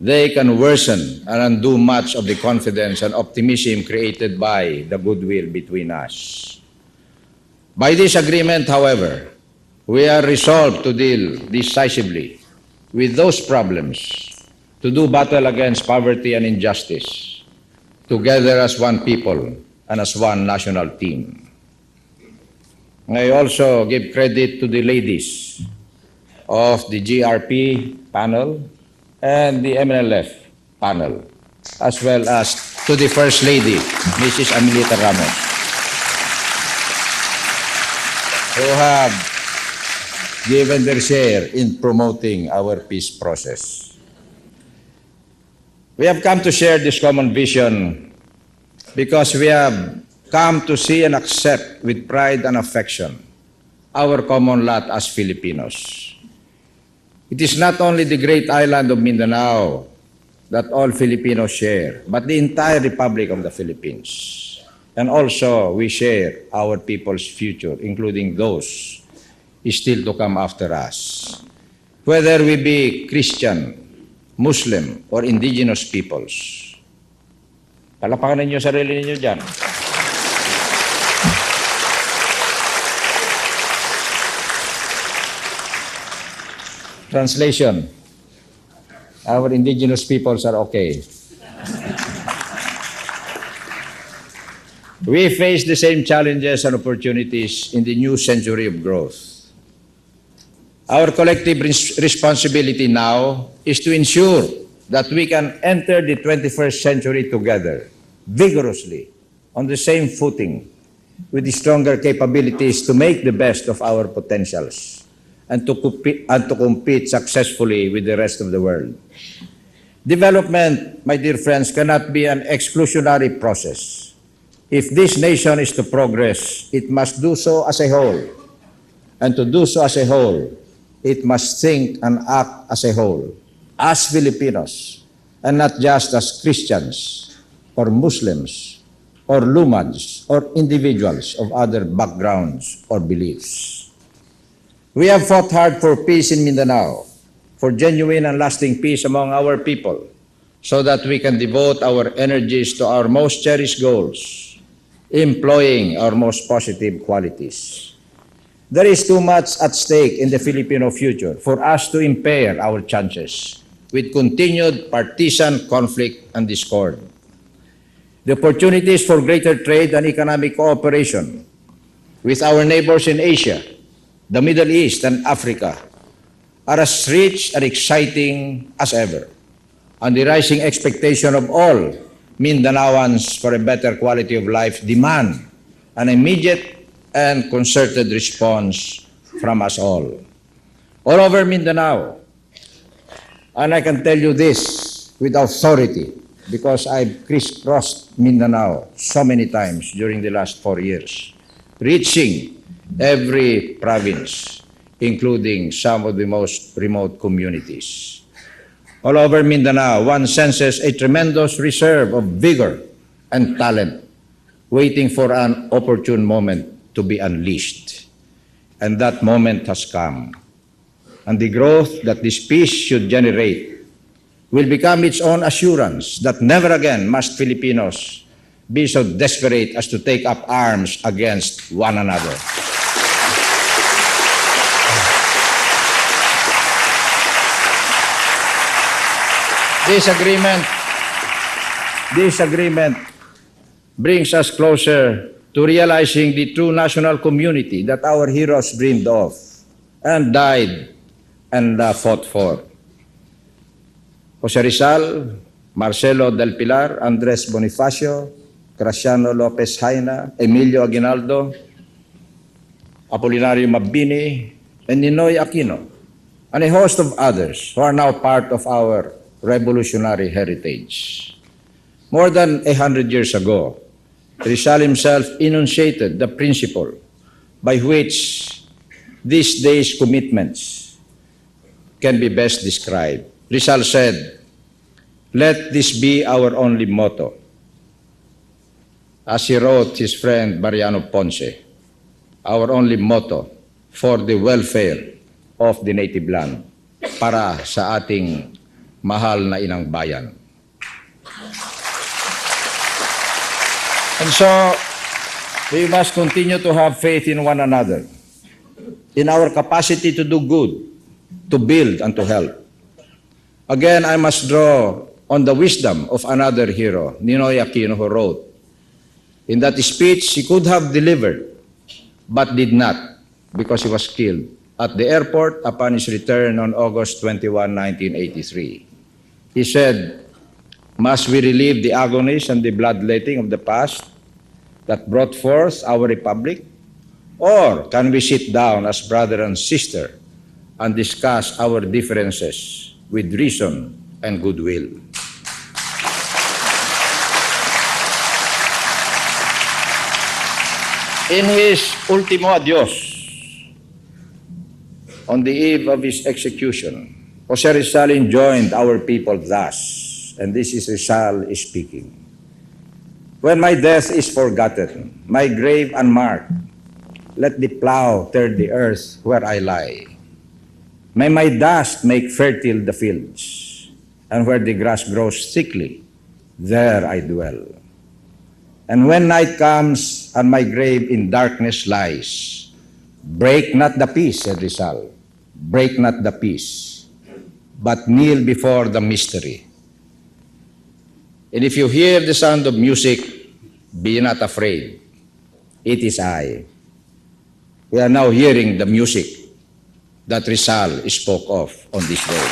they can worsen and undo much of the confidence and optimism created by the goodwill between us. By this agreement, however, we are resolved to deal decisively with those problems, to do battle against poverty and injustice, together as one people and as one national team. I also give credit to the ladies of the GRP panel and the MNLF panel, as well as to the First Lady, Mrs. Amelita Ramos, who have given their share in promoting our peace process. We have come to share this common vision because we have come to see and accept with pride and affection our common lot as Filipinos. It is not only the great island of Mindanao that all Filipinos share, but the entire Republic of the Philippines. And also, we share our people's future, including those still to come after us. Whether we be Christian, Muslim, or indigenous peoples. Palapakan ninyo sarili ninyo dyan. Translation. Our indigenous peoples are okay. We face the same challenges and opportunities in the new century of growth. Our collective responsibility now is to ensure that we can enter the 21st century together, vigorously, on the same footing, with the stronger capabilities to make the best of our potentials, and to compete successfully with the rest of the world. Development, my dear friends, cannot be an exclusionary process. If this nation is to progress, it must do so as a whole. And to do so as a whole, it must think and act as a whole, as Filipinos, and not just as Christians, or Muslims, or Lumads, or individuals of other backgrounds or beliefs. We have fought hard for peace in Mindanao, for genuine and lasting peace among our people, so that we can devote our energies to our most cherished goals, employing our most positive qualities. There is too much at stake in the Filipino future for us to impair our chances with continued partisan conflict and discord. The opportunities for greater trade and economic cooperation with our neighbors in Asia, the Middle East, and Africa are as rich and exciting as ever, and the rising expectation of all Mindanaoans for a better quality of life demand an immediate and concerted response from us all. All over Mindanao, and I can tell you this with authority because I've crisscrossed Mindanao so many times during the last 4 years, reaching every province, including some of the most remote communities. All over Mindanao, one senses a tremendous reserve of vigor and talent, waiting for an opportune moment to be unleashed. And that moment has come. And the growth that this peace should generate will become its own assurance that never again must Filipinos be so desperate as to take up arms against one another. This agreement brings us closer to realizing the true national community that our heroes dreamed of and died and fought for. Jose Rizal, Marcelo del Pilar, Andres Bonifacio, Graciano Lopez Haina, Emilio Aguinaldo, Apolinario Mabini, and Ninoy Aquino, and a host of others who are now part of our revolutionary heritage. More than 100 years ago, Rizal himself enunciated the principle by which these days' commitments can be best described. Rizal said, "Let this be our only motto." As he wrote his friend Mariano Ponce, our only motto for the welfare of the native land, para sa ating mahal na inang bayan. And so, we must continue to have faith in one another, in our capacity to do good, to build and to help. Again, I must draw on the wisdom of another hero, Ninoy Aquino, who wrote, in that speech he could have delivered, but did not, because he was killed at the airport upon his return on August 21, 1983. He said, "Must we relive the agonies and the bloodletting of the past that brought forth our republic? Or can we sit down as brother and sister and discuss our differences with reason and goodwill?" In his ultimo adios, on the eve of his execution, Jose Rizal enjoined our people thus, and this is Rizal speaking: "When my death is forgotten, my grave unmarked, let the plow turn the earth where I lie. May my dust make fertile the fields, and where the grass grows thickly, there I dwell. And when night comes and my grave in darkness lies, break not the peace," said Rizal, "break not the peace, but kneel before the mystery. And if you hear the sound of music, be not afraid. It is I." We are now hearing the music that Rizal spoke of on this day.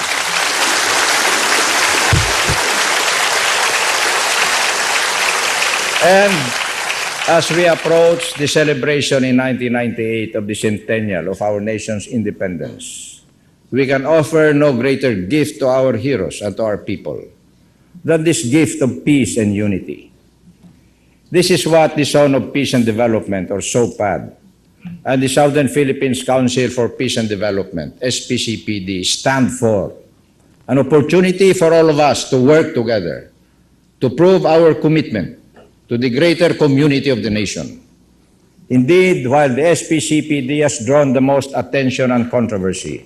And as we approach the celebration in 1998 of the centennial of our nation's independence, we can offer no greater gift to our heroes and to our people than this gift of peace and unity. This is what the Zone of Peace and Development, or SOPAD, and the Southern Philippines Council for Peace and Development, SPCPD, stand for: an opportunity for all of us to work together to prove our commitment to the greater community of the nation. Indeed, while the SPCPD has drawn the most attention and controversy,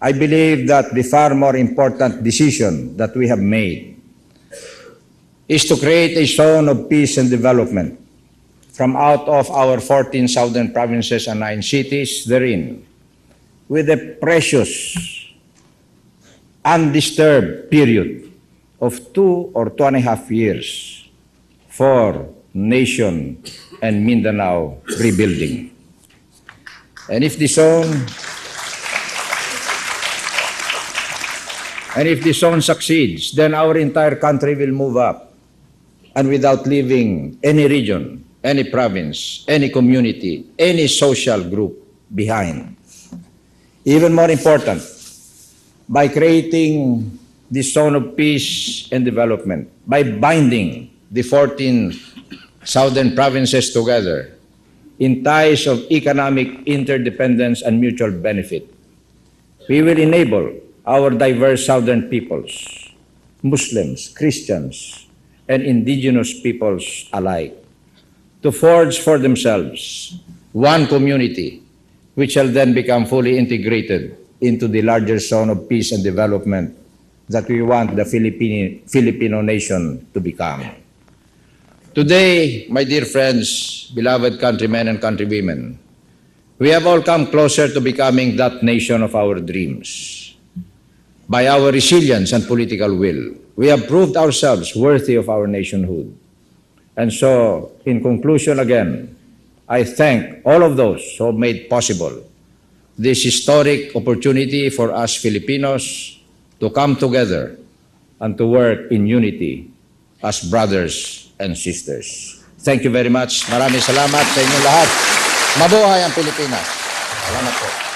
I believe that the far more important decision that we have made is to create a zone of peace and development from out of our 14 southern provinces and 9 cities therein, with a precious, undisturbed period of 2 or 2.5 years for nation and Mindanao rebuilding. And if the zone succeeds, then our entire country will move up, and without leaving any region, any province, any community, any social group behind. Even more important, by creating this zone of peace and development, by binding the 14 southern provinces together in ties of economic interdependence and mutual benefit, we will enable our diverse southern peoples, Muslims, Christians, and indigenous peoples alike, to forge for themselves one community, which shall then become fully integrated into the larger zone of peace and development that we want the Filipino nation to become. Today, my dear friends, beloved countrymen and countrywomen, we have all come closer to becoming that nation of our dreams. By our resilience and political will, we have proved ourselves worthy of our nationhood. And so, in conclusion again, I thank all of those who have made possible this historic opportunity for us Filipinos to come together and to work in unity as brothers and sisters. Thank you very much. Maraming salamat sa inyong lahat. Mabuhay ang Pilipinas. Salamat po.